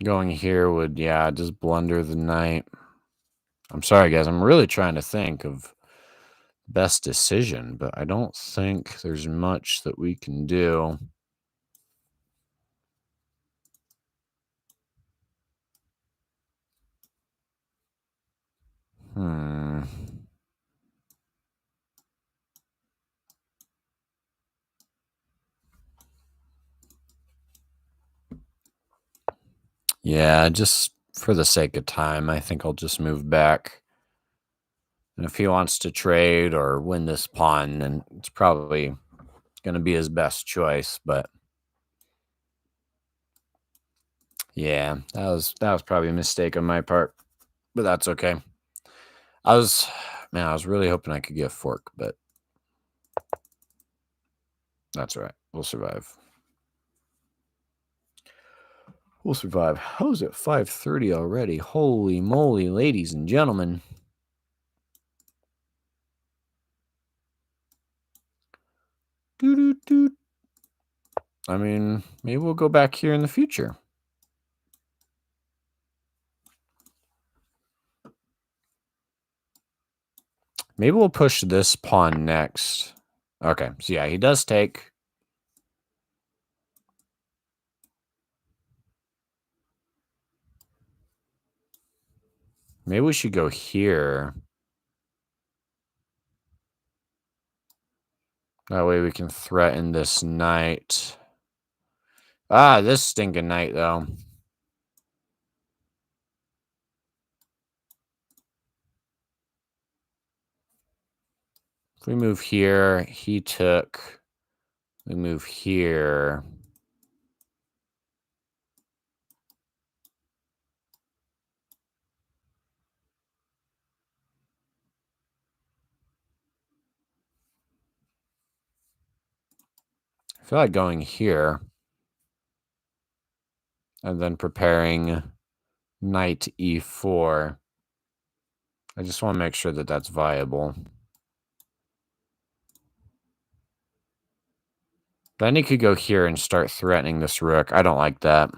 [SPEAKER 1] Going here would, yeah, just blunder the knight. I'm sorry, guys. I'm really trying to think of best decision, but I don't think there's much that we can do. Yeah, just for the sake of time, I think I'll just move back. And if he wants to trade or win this pawn, then it's probably going to be his best choice. But yeah, that was probably a mistake on my part. But that's okay. I was really hoping I could get a fork, but that's all right. We'll survive. We'll survive. How's it 5:30 already? Holy moly, ladies and gentlemen. Doo-doo-doo. I mean, maybe we'll go back here in the future. Maybe we'll push this pawn next. Okay, so yeah, he does take. Maybe we should go here. That way we can threaten this knight. Ah, this stinking knight, though. If we move here, he took. We move here. feel like going here and then preparing knight e4. I just want to make sure that that's viable. Then he could go here and start threatening this rook. I don't like that.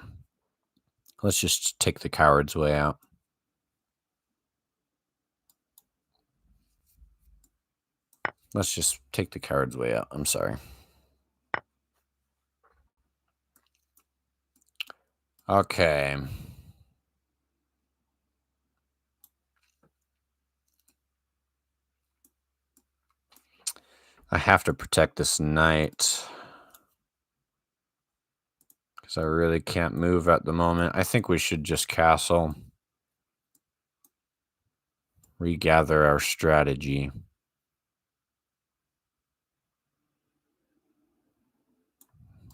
[SPEAKER 1] Let's just take the coward's way out. Let's just take the coward's way out. I'm sorry. Okay. I have to protect this knight because I really can't move at the moment. I think we should just castle. Regather our strategy.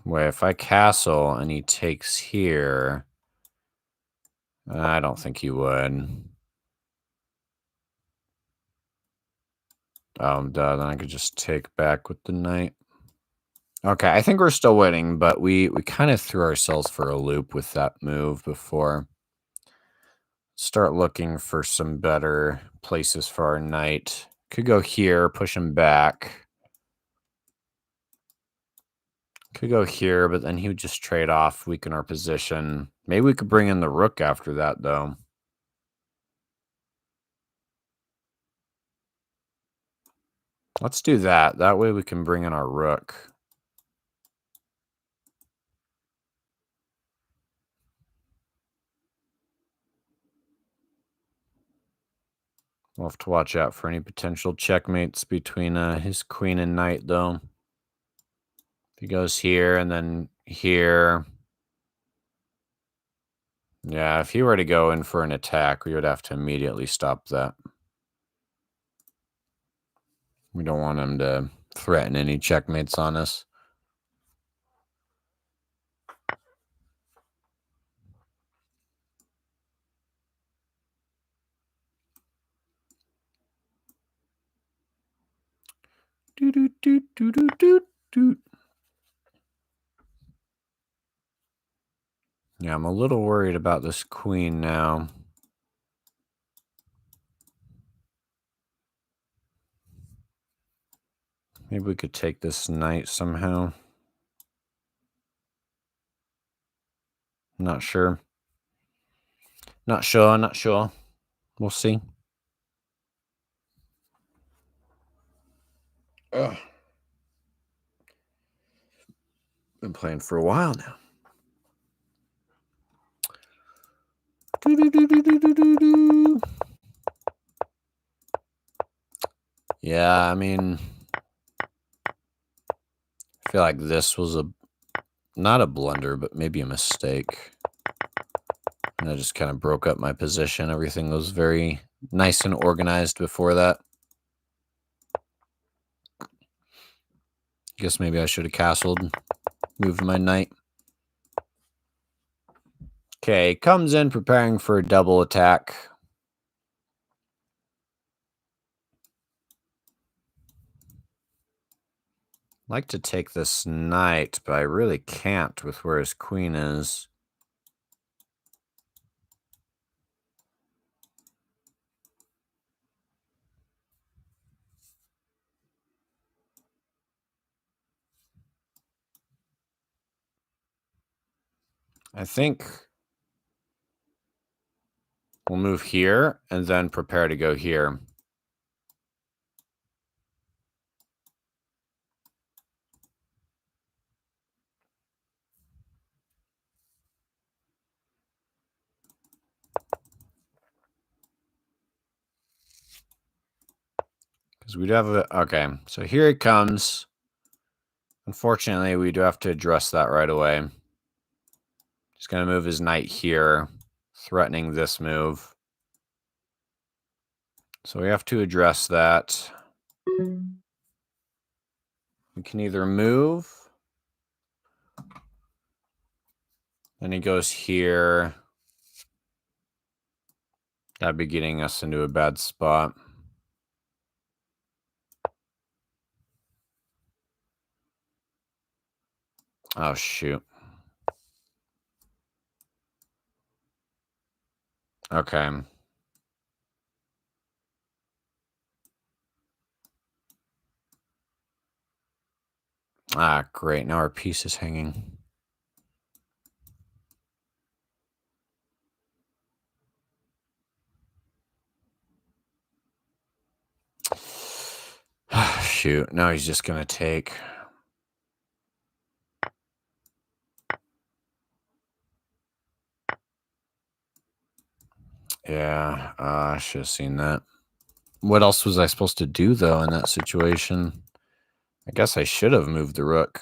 [SPEAKER 1] Wait, if I castle and he takes here, I don't think he would. Duh, then I could just take back with the knight. Okay, I think we're still winning, but we kind of threw ourselves for a loop with that move before. Start looking for some better places for our knight. Could go here, push him back. Could go here, but then he would just trade off, weaken our position. Maybe we could bring in the rook after that, though. Let's do that. That way we can bring in our rook. We'll have to watch out for any potential checkmates between his queen and knight, though. If he goes here and then here. Yeah, if he were to go in for an attack, we would have to immediately stop that. We don't want him to threaten any checkmates on us. Yeah, I'm a little worried about this queen now. Maybe we could take this knight somehow. Not sure. Not sure. We'll see. Ugh. Been playing for a while now. Yeah, I mean, I feel like this was not a blunder, but maybe a mistake. And I just kind of broke up my position. Everything was very nice and organized before that. Guess maybe I should have castled, moved my knight. Okay, comes in preparing for a double attack. Like to take this knight, but I really can't with where his queen is. I think we'll move here and then prepare to go here. Because we do have okay, so here it comes. Unfortunately, we do have to address that right away. He's going to move his knight here, threatening this move. So we have to address that. We can either move, and he goes here. That'd be getting us into a bad spot. Oh, shoot. Okay. Ah, great. Now our piece is hanging. Shoot. Now he's just going to take. Yeah, I should have seen that. What else was I supposed to do, though, in that situation? I guess I should have moved the rook.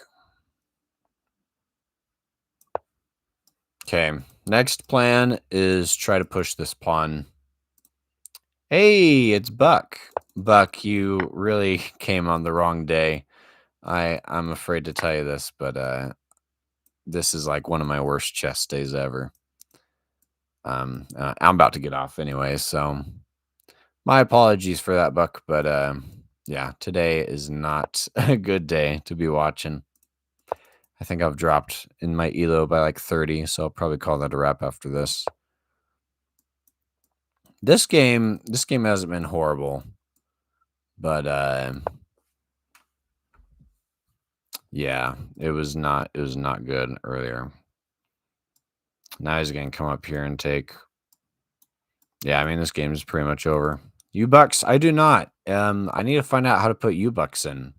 [SPEAKER 1] Okay, next plan is try to push this pawn. Hey, it's Buck. Buck, you really came on the wrong day. I'm afraid to tell you this, but this is like one of my worst chess days ever. I'm about to get off anyway, so my apologies for that, Buck. But yeah, today is not a good day to be watching. I think I've dropped in my ELO by like 30, so I'll probably call that a wrap after this. This game hasn't been horrible, but yeah, it was not good earlier. Now he's gonna come up here and take. Yeah, I mean this game is pretty much over. U-Bucks, I do not. I need to find out how to put U-Bucks in,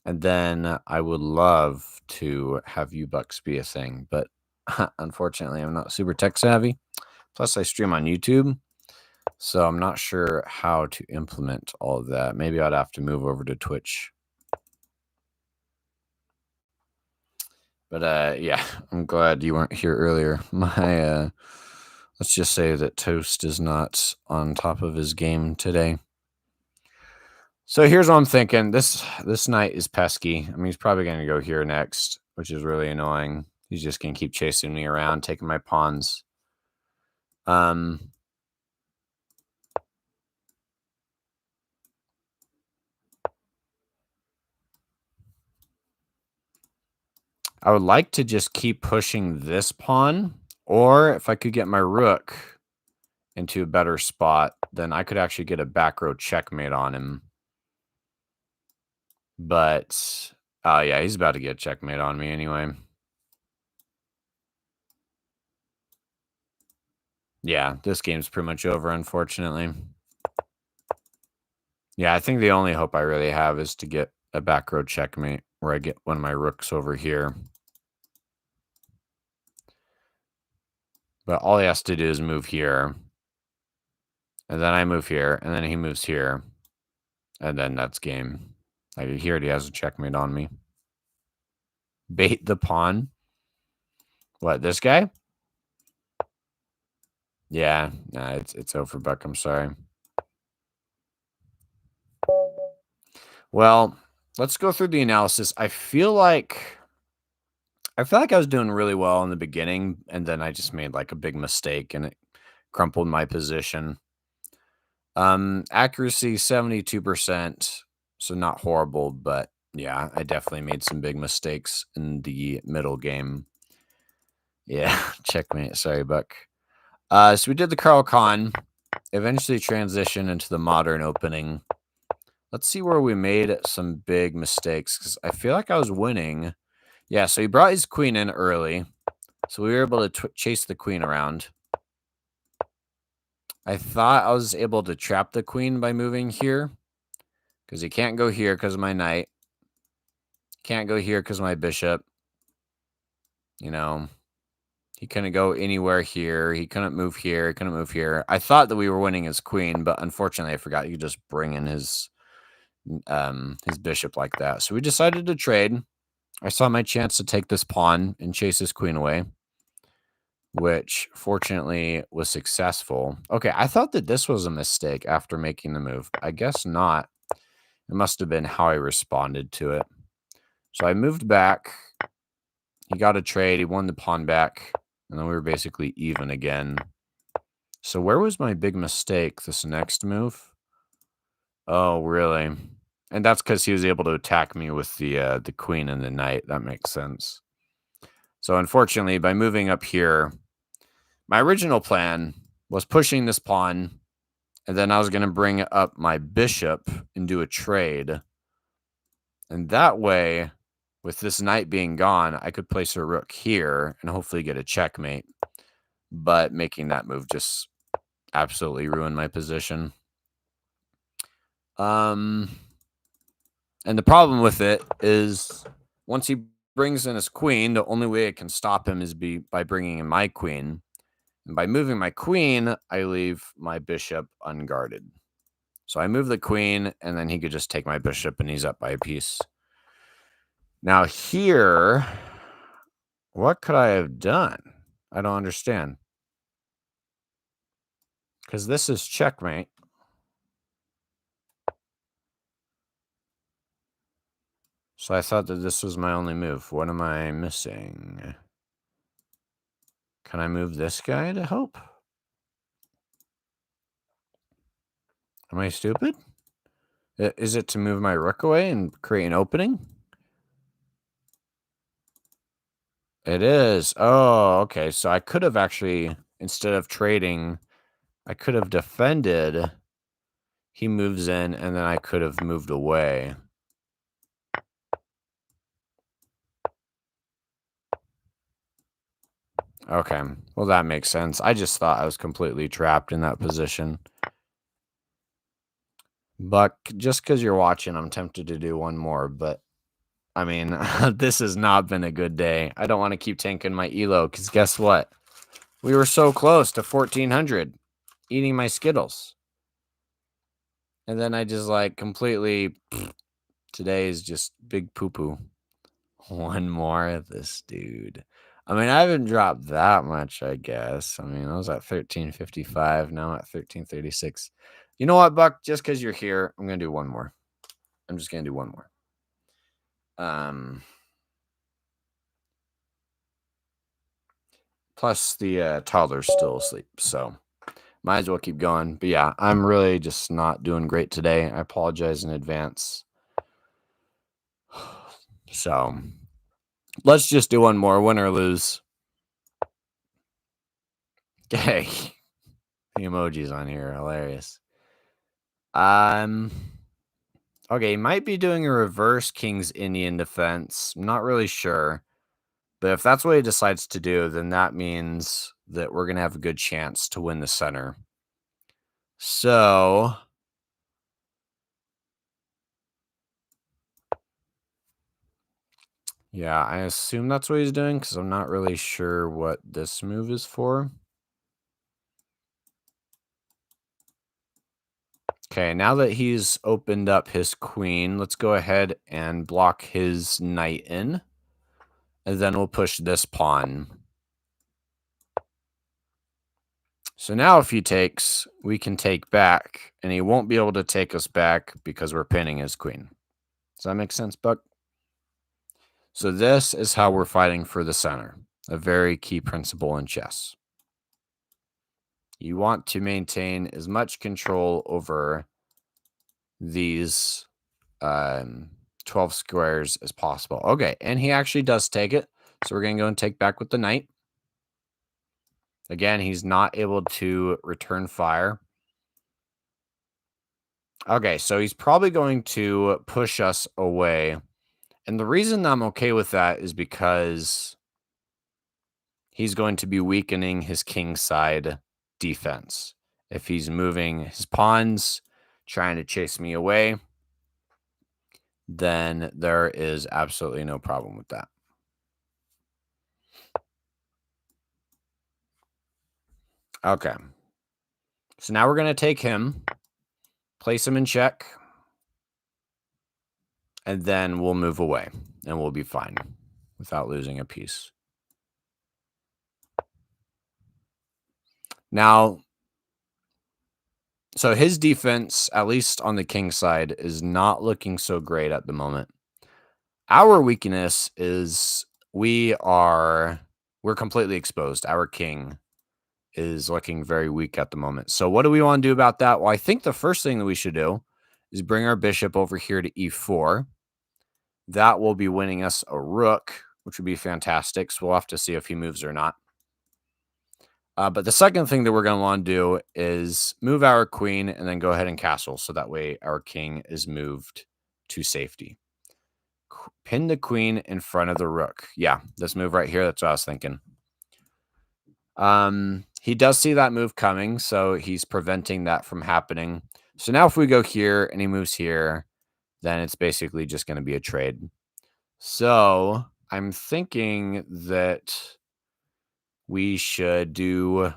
[SPEAKER 1] and then I would love to have U-Bucks be a thing, but unfortunately, I'm not super tech savvy. Plus, I stream on YouTube, so I'm not sure how to implement all of that. Maybe I'd have to move over to Twitch. But yeah, I'm glad you weren't here earlier. My let's just say that Toast is not on top of his game today. So here's what I'm thinking. This knight is pesky. I mean, he's probably going to go here next, which is really annoying. He's just going to keep chasing me around, taking my pawns. I would like to just keep pushing this pawn, or if I could get my rook into a better spot, then I could actually get a back row checkmate on him. But, yeah, he's about to get checkmate on me anyway. Yeah, this game's pretty much over, unfortunately. Yeah, I think the only hope I really have is to get a back row checkmate where I get one of my rooks over here. But all he has to do is move here. And then I move here, and then he moves here. And then that's game. Like, he already has a checkmate on me. Bait the pawn. What, this guy? Yeah, nah, it's over, Buck. I'm sorry. Well, let's go through the analysis. I feel like I was doing really well in the beginning, and then I just made like a big mistake, and it crumpled my position. Accuracy 72%, so not horrible, but yeah, I definitely made some big mistakes in the middle game. Yeah, checkmate. Sorry, Buck. So we did the Carl Khan, eventually transition into the modern opening. Let's see where we made some big mistakes, because I feel like I was winning. Yeah, so he brought his queen in early, so we were able to chase the queen around. I thought I was able to trap the queen by moving here, because he can't go here because of my knight. Can't go here because of my bishop. You know, he couldn't go anywhere here. He couldn't move here. He couldn't move here. I thought that we were winning his queen, but unfortunately, I forgot you just bring in his bishop like that. So we decided to trade. I saw my chance to take this pawn and chase his queen away, which fortunately was successful. Okay, I thought that this was a mistake after making the move. I guess not. It must have been how I responded to it. So I moved back. He got a trade. He won the pawn back. And then we were basically even again. So where was my big mistake this next move? Oh, really? And that's because he was able to attack me with the queen and the knight. That makes sense. So unfortunately, by moving up here, my original plan was pushing this pawn, and then I was going to bring up my bishop and do a trade. And that way, with this knight being gone, I could place a rook here and hopefully get a checkmate. But making that move just absolutely ruined my position. And the problem with it is once he brings in his queen, the only way I can stop him is by bringing in my queen. And by moving my queen, I leave my bishop unguarded. So I move the queen, and then he could just take my bishop, and he's up by a piece. Now here, what could I have done? I don't understand. Because this is checkmate. So I thought that this was my only move. What am I missing? Can I move this guy to help? Am I stupid? Is it to move my rook away and create an opening? It is. Oh, okay. So I could have actually, instead of trading, I could have defended. He moves in, and then I could have moved away. Okay. Well, that makes sense. I just thought I was completely trapped in that position. Buck, just because you're watching, I'm tempted to do one more, but I mean, this has not been a good day. I don't want to keep tanking my ELO, because guess what? We were so close to 1400 eating my Skittles. And then I just like completely, today is just big poo-poo. One more of this dude. I mean, I haven't dropped that much, I guess. I mean, I was at 1355. Now I'm at 1336. You know what, Buck? Just because you're here, I'm going to do one more. I'm just going to do one more. Plus, the toddler's still asleep, so might as well keep going. But yeah, I'm really just not doing great today. I apologize in advance. So let's just do one more, win or lose. Okay. The emojis on here are hilarious. Okay, might be doing a reverse King's Indian defense. I'm not really sure. But if that's what he decides to do, then that means that we're going to have a good chance to win the center. So yeah, I assume that's what he's doing because I'm not really sure what this move is for. Okay, now that he's opened up his queen, let's go ahead and block his knight in. And then we'll push this pawn. So now if he takes, we can take back. And he won't be able to take us back because we're pinning his queen. Does that make sense, Buck? So this is how we're fighting for the center. A very key principle in chess. You want to maintain as much control over these 12 squares as possible. Okay, and he actually does take it. So we're going to go and take back with the knight. Again, he's not able to return fire. Okay, so he's probably going to push us away. And the reason I'm okay with that is because he's going to be weakening his king side defense. If he's moving his pawns, trying to chase me away, then there is absolutely no problem with that. Okay. So now we're going to take him, place him in check, and then we'll move away, and we'll be fine without losing a piece. Now, so his defense, at least on the king side, is not looking so great at the moment. Our weakness is we're completely exposed. Our king is looking very weak at the moment. So what do we want to do about that? Well, I think the first thing that we should do is bring our bishop over here to e4. That will be winning us a rook which would be fantastic. So we'll have to see if he moves or not. But the second thing that we're going to want to do is move our queen and then go ahead and castle. So that way our king is moved to safety. Pin the queen in front of the rook. Yeah, this move right here. That's what I was thinking. He does see that move coming, so he's preventing that from happening. So now if we go here and he moves here, then it's basically just going to be a trade. So I'm thinking that we should do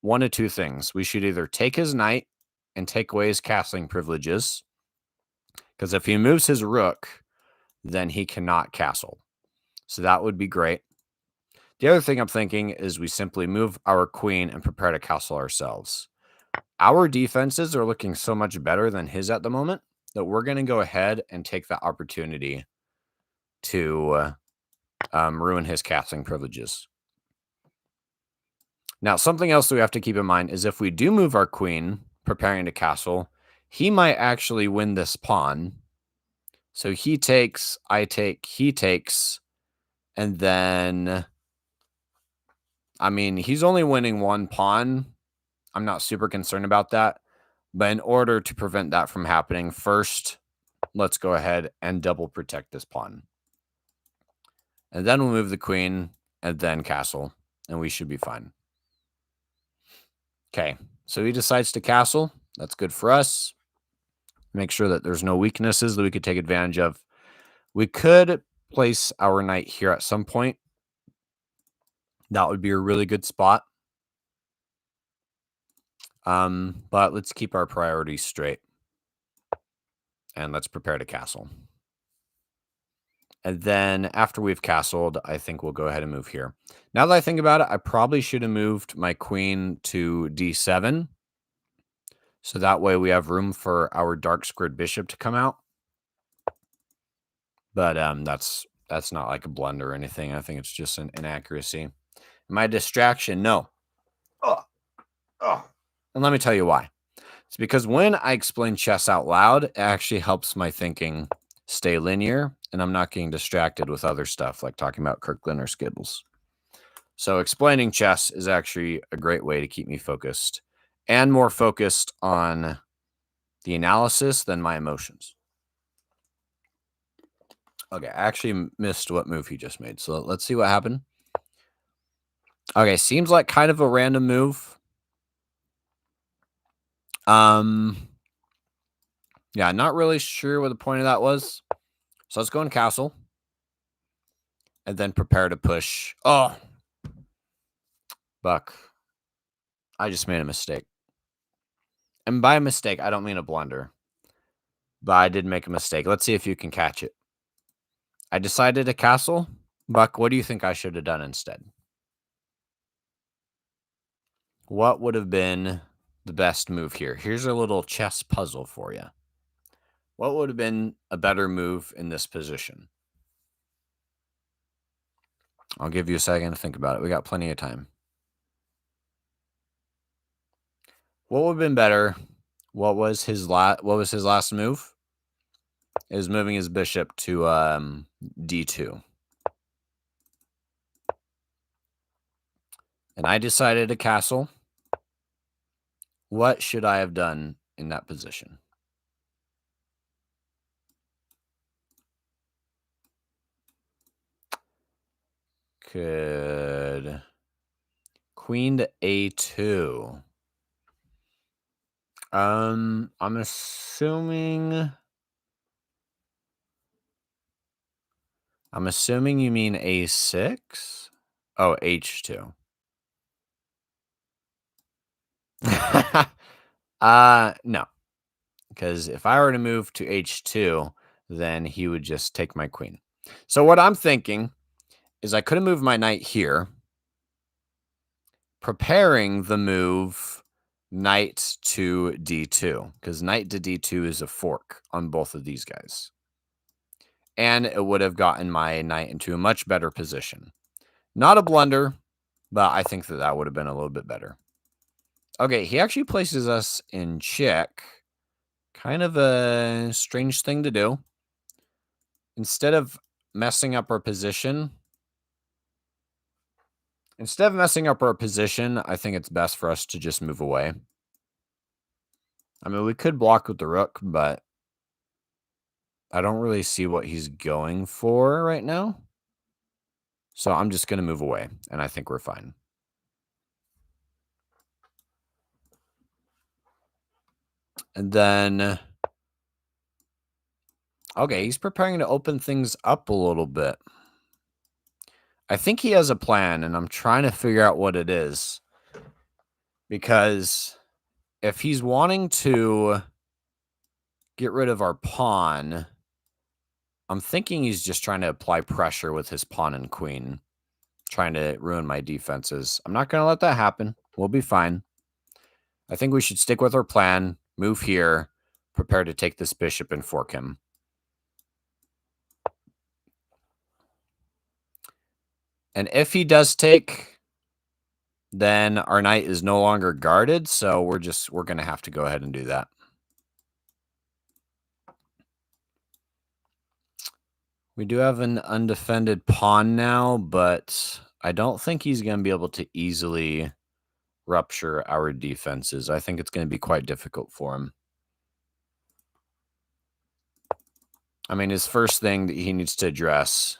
[SPEAKER 1] one of two things. We should either take his knight and take away his castling privileges, because if he moves his rook, then he cannot castle. So that would be great. The other thing I'm thinking is we simply move our queen and prepare to castle ourselves. Our defenses are looking so much better than his at the moment that we're going to go ahead and take that opportunity to ruin his castling privileges. Now, something else that we have to keep in mind is if we do move our queen, preparing to castle, he might actually win this pawn. So he takes, I take, he takes, and then, I mean, he's only winning one pawn. I'm not super concerned about that. But in order to prevent that from happening, first, let's go ahead and double protect this pawn. And then we'll move the queen and then castle, and we should be fine. Okay, so he decides to castle. That's good for us. Make sure that there's no weaknesses that we could take advantage of. We could place our knight here at some point. That would be a really good spot. But let's keep our priorities straight. And let's prepare to castle. And then after we've castled, I think we'll go ahead and move here. Now that I think about it, I probably should have moved my queen to d7. So that way we have room for our dark squared bishop to come out. But that's not like a blunder or anything. I think it's just an inaccuracy. My distraction, no. And let me tell you why. It's because when I explain chess out loud, it actually helps my thinking stay linear, and I'm not getting distracted with other stuff like talking about Kirkland or Skittles. So explaining chess is actually a great way to keep me focused and more focused on the analysis than my emotions. Okay, I actually missed what move he just made. So let's see what happened. Okay, seems like kind of a random move. Yeah, not really sure what the point of that was. So let's go in castle. And then prepare to push. Oh, Buck. I just made a mistake. And by a mistake, I don't mean a blunder. But I did make a mistake. Let's see if you can catch it. I decided to castle. Buck, what do you think I should have done instead? What would have been the best move here? Here's a little chess puzzle for you. What would have been a better move in this position? I'll give you a second to think about it. We got plenty of time. What would have been better? What was his last move? Is moving his bishop to d2. And I decided to castle. What should I have done in that position? Could queen to a2. I'm assuming you mean a6. Oh, h2. No. Because if I were to move to h2, then he would just take my queen. So what I'm thinking is I could have moved my knight here, preparing the move knight to d2, because knight to d2 is a fork on both of these guys. And it would have gotten my knight into a much better position. Not a blunder, but I think that would have been a little bit better. Okay, he actually places us in check. Kind of a strange thing to do. Instead of messing up our position, Instead of messing up our position, I think it's best for us to just move away. I mean, we could block with the rook, but I don't really see what he's going for right now. So I'm just going to move away, and I think we're fine. And then, okay, he's preparing to open things up a little bit. I think he has a plan, and I'm trying to figure out what it is. Because if he's wanting to get rid of our pawn, I'm thinking he's just trying to apply pressure with his pawn and queen, trying to ruin my defenses. I'm not going to let that happen. We'll be fine. I think we should stick with our plan, move here, prepare to take this bishop and fork him. And if he does take, then our knight is no longer guarded, so we're going to have to go ahead and do that. We do have an undefended pawn now, but I don't think he's going to be able to easily rupture our defenses. I think it's going to be quite difficult for him. I mean, his first thing that he needs to address.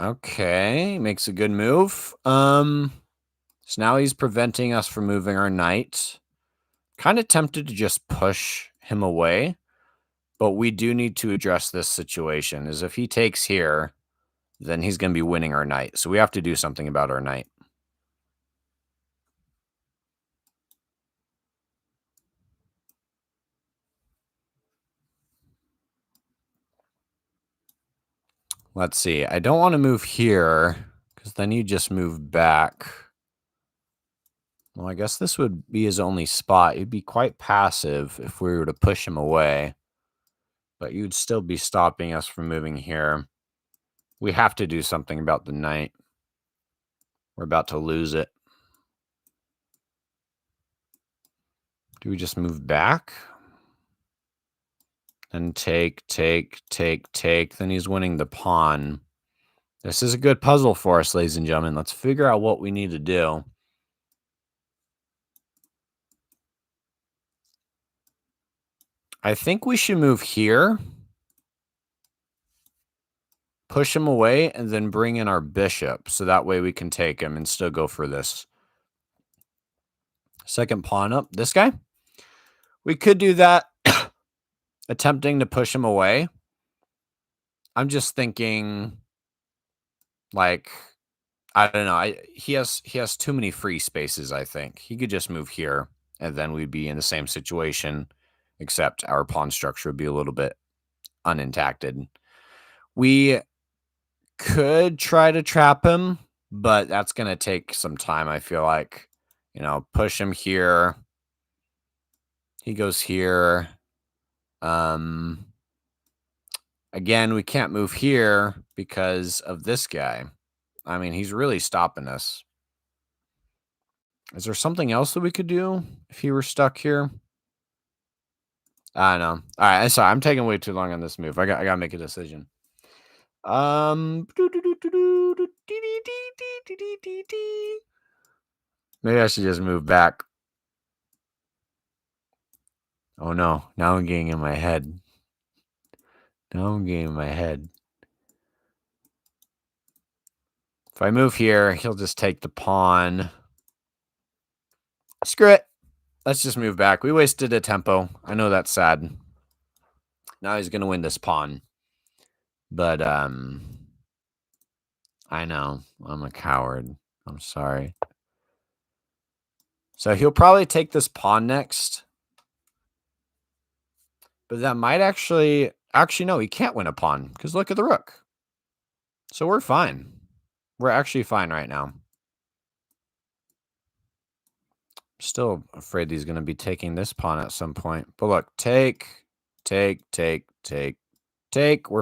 [SPEAKER 1] Okay, makes a good move. So now he's preventing us from moving our knight. Kind of tempted to just push him away, but we do need to address this situation. Is if he takes here, then he's going to be winning our knight. So we have to do something about our knight. Let's see. I don't want to move here because then you just move back. Well, I guess this would be his only spot. He'd be quite passive if we were to push him away, but you'd still be stopping us from moving here. We have to do something about the knight. We're about to lose it. Do we just move back? And take. Then he's winning the pawn. This is a good puzzle for us, ladies and gentlemen. Let's figure out what we need to do. I think we should move here, push him away, and then bring in our bishop. So that way we can take him and still go for this. Second pawn up. This guy? We could do that, attempting to push him away. I'm just thinking, like, I don't know. He has too many free spaces, I think. He could just move here, and then we'd be in the same situation, except our pawn structure would be a little bit unintacted. We could try to trap him, but that's going to take some time, I feel like. You know, push him here. He goes here. Again, we can't move here because of this guy. I mean, he's really stopping us. Is there something else that we could do if he were stuck here? I don't know. All right, sorry, I'm taking way too long on this move. I got to make a decision. Maybe I should just move back. Oh no, now I'm getting in my head. If I move here, he'll just take the pawn. Screw it. Let's just move back. We wasted a tempo. I know that's sad. Now he's going to win this pawn. But, I know. I'm a coward. I'm sorry. So he'll probably take this pawn next. But that might actually... Actually, no, he can't win a pawn. Because look at the rook. So we're fine. We're actually fine right now. Still afraid he's going to be taking this pawn at some point. But look, take. We're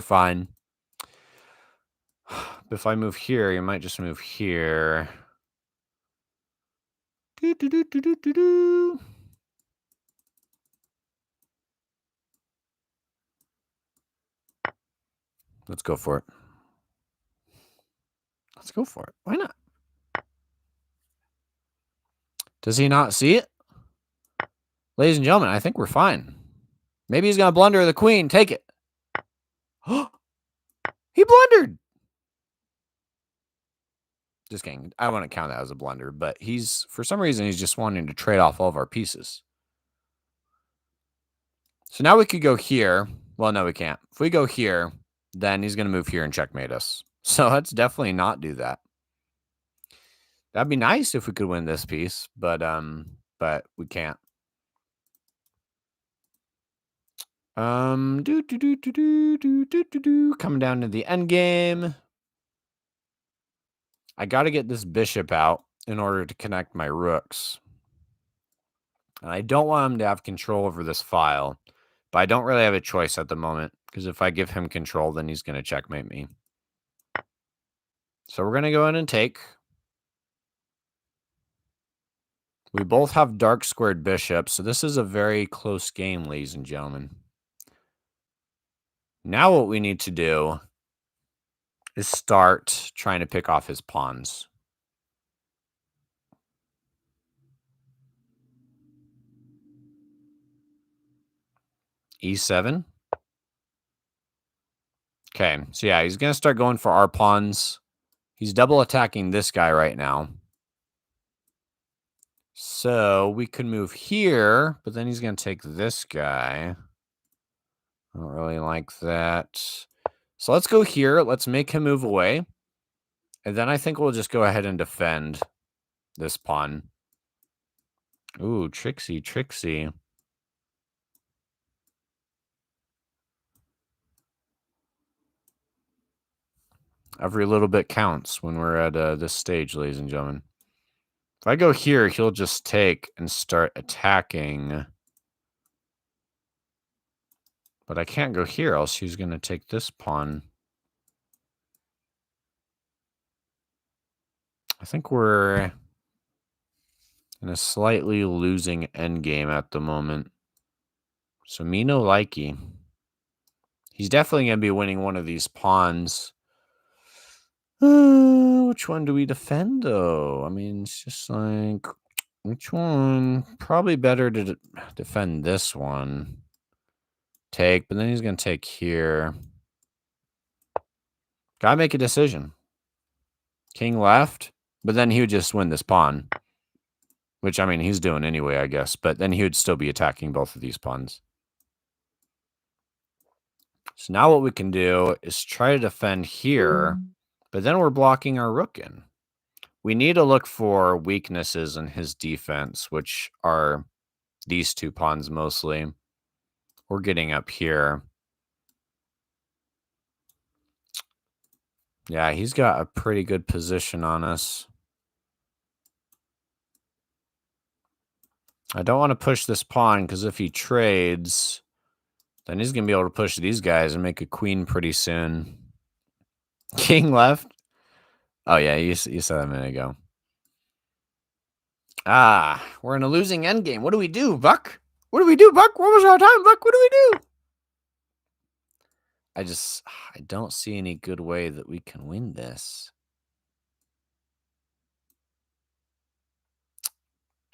[SPEAKER 1] fine. But if I move here, you might just move here. Let's go for it. Let's go for it. Why not? Does he not see it? Ladies and gentlemen, I think we're fine. Maybe he's going to blunder the queen. Take it. He blundered. Just kidding. I wouldn't count that as a blunder, but for some reason, he's just wanting to trade off all of our pieces. So now we could go here. Well, no, we can't. If we go here, then he's going to move here and checkmate us. So let's definitely not do that. That'd be nice if we could win this piece, but we can't. Coming down to the end game. I got to get this bishop out in order to connect my rooks. And I don't want him to have control over this file, but I don't really have a choice at the moment, because if I give him control, then he's going to checkmate me. So we're going to go in and take. We both have dark squared bishops, so this is a very close game, ladies and gentlemen. Now what we need to do is start trying to pick off his pawns. E7. Okay, so yeah, he's going to start going for our pawns. He's double attacking this guy right now. So we could move here, but then he's going to take this guy. I don't really like that. So let's go here. Let's make him move away. And then I think we'll just go ahead and defend this pawn. Ooh, tricksy, tricksy. Every little bit counts when we're at this stage, ladies and gentlemen. If I go here, he'll just take and start attacking. But I can't go here, else he's going to take this pawn. I think we're in a slightly losing endgame at the moment. So me no likey. He's definitely going to be winning one of these pawns. Which one do we defend, though? I mean, it's just like, which one? Probably better to defend this one. Take, but then he's going to take here. Gotta make a decision. King left, but then he would just win this pawn. Which, I mean, he's doing anyway, I guess. But then he would still be attacking both of these pawns. So now what we can do is try to defend here, but then we're blocking our rook in. We need to look for weaknesses in his defense, which are these two pawns mostly. We're getting up here. Yeah, he's got a pretty good position on us. I don't want to push this pawn, because if he trades, then he's going to be able to push these guys and make a queen pretty soon. King left. Oh, yeah, you said that a minute ago. Ah, we're in a losing endgame. What do we do, Buck? What do we do, Buck? What was our time, Buck? What do we do? I don't see any good way that we can win this.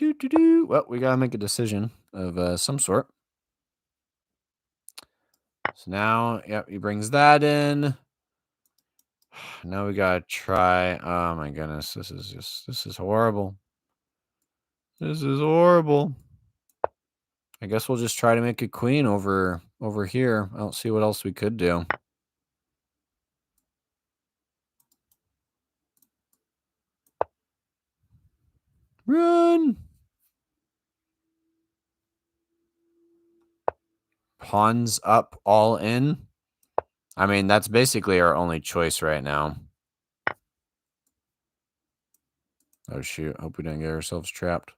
[SPEAKER 1] Well, we got to make a decision of some sort. So now, yep, he brings that in. Now we got to try. Oh, my goodness. This is horrible. This is horrible. I guess we'll just try to make a queen over here. I don't see what else we could do. Run! Pawns up, all in. I mean, that's basically our only choice right now. Oh, shoot. Hope we didn't get ourselves trapped.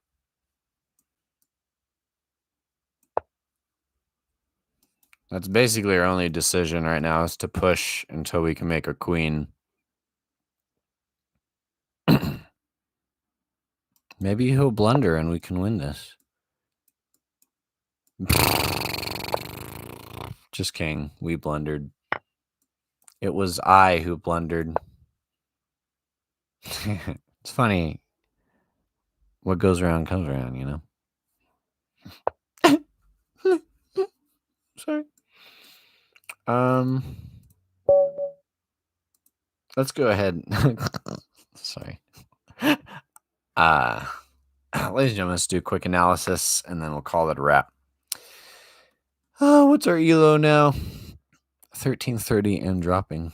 [SPEAKER 1] That's basically our only decision right now, is to push until we can make a queen. Maybe he'll blunder and we can win this. Just kidding. We blundered. It was I who blundered. It's funny. What goes around comes around, you know? Sorry. Let's go ahead. Sorry. Ladies and gentlemen, let's do a quick analysis and then we'll call it a wrap. What's our ELO now? 1330 and dropping.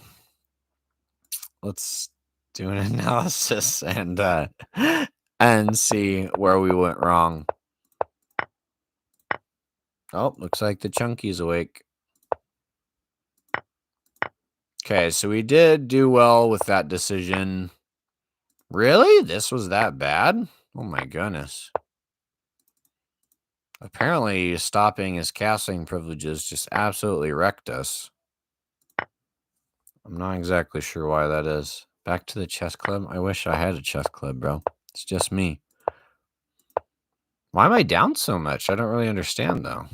[SPEAKER 1] Let's do an analysis and see where we went wrong. Oh, looks like the chunky's awake. Okay, so we did do well with that decision. Really? This was that bad? Oh my goodness. Apparently, stopping his casting privileges just absolutely wrecked us. I'm not exactly sure why that is. Back to the chess club? I wish I had a chess club, bro. It's just me. Why am I down so much? I don't really understand, though.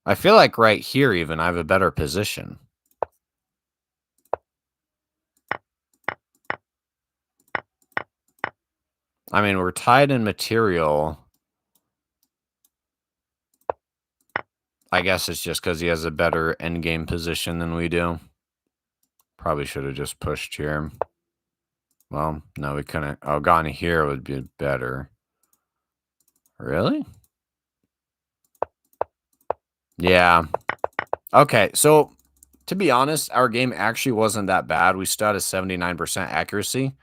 [SPEAKER 1] I feel like right here, even, I have a better position. I mean, we're tied in material. I guess it's just because he has a better endgame position than we do. Probably should have just pushed here. Well, no, we couldn't. Oh, gone here would be better. Really? Yeah. Okay, so to be honest, our game actually wasn't that bad. We still had a 79% accuracy.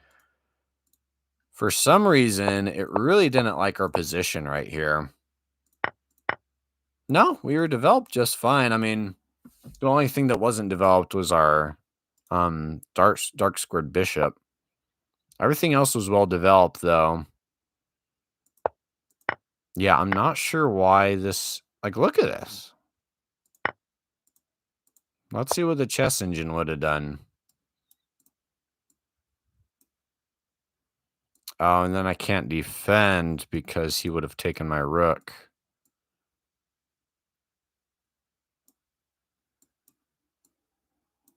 [SPEAKER 1] For some reason, it really didn't like our position right here. No, we were developed just fine. I mean, the only thing that wasn't developed was our dark squared bishop. Everything else was well developed, though. Yeah, I'm not sure why this... Like, look at this. Let's see what the chess engine would have done. Oh, and then I can't defend because he would have taken my rook.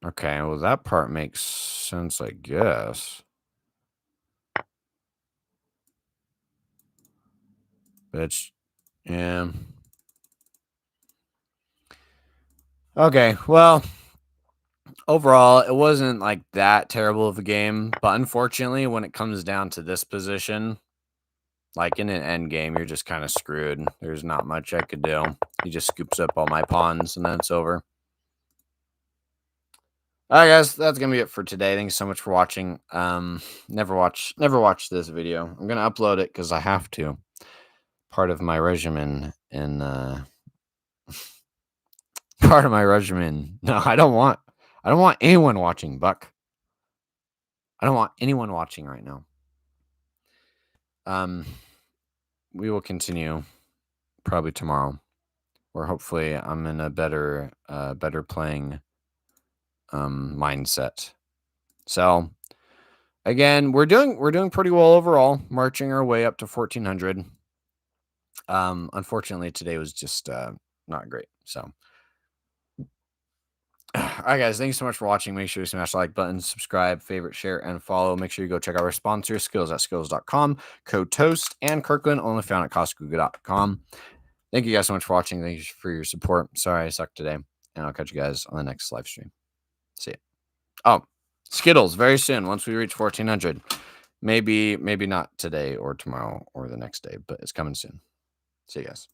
[SPEAKER 1] Okay, well, that part makes sense, I guess. But, yeah. Okay, well, overall, it wasn't, like, that terrible of a game. But unfortunately, when it comes down to this position, like, in an end game, you're just kind of screwed. There's not much I could do. He just scoops up all my pawns, and then it's over. All right, guys, that's gonna be it for today. Thanks so much for watching. Never watch this video. I'm gonna upload it because I have to. Part of my regimen in part of my regimen. No, I don't want anyone watching, Buck. I don't want anyone watching right now. We will continue probably tomorrow, or hopefully I'm in a better playing mindset. So again, we're doing pretty well overall, marching our way up to 1400. Unfortunately, today was just not great. So, all right, guys, thanks so much for watching. Make sure you smash the like button, subscribe, favorite, share, and follow. Make sure you go check out our sponsors, skills@skills.com, code TOAST, and Kirkland, only found at Costco.com. Thank you guys so much for watching. Thank you for your support. Sorry I sucked today, and I'll catch you guys on the next live stream. See ya. Oh, Skittles very soon once we reach 1400. Maybe not today or tomorrow or the next day, but it's coming soon. See you guys.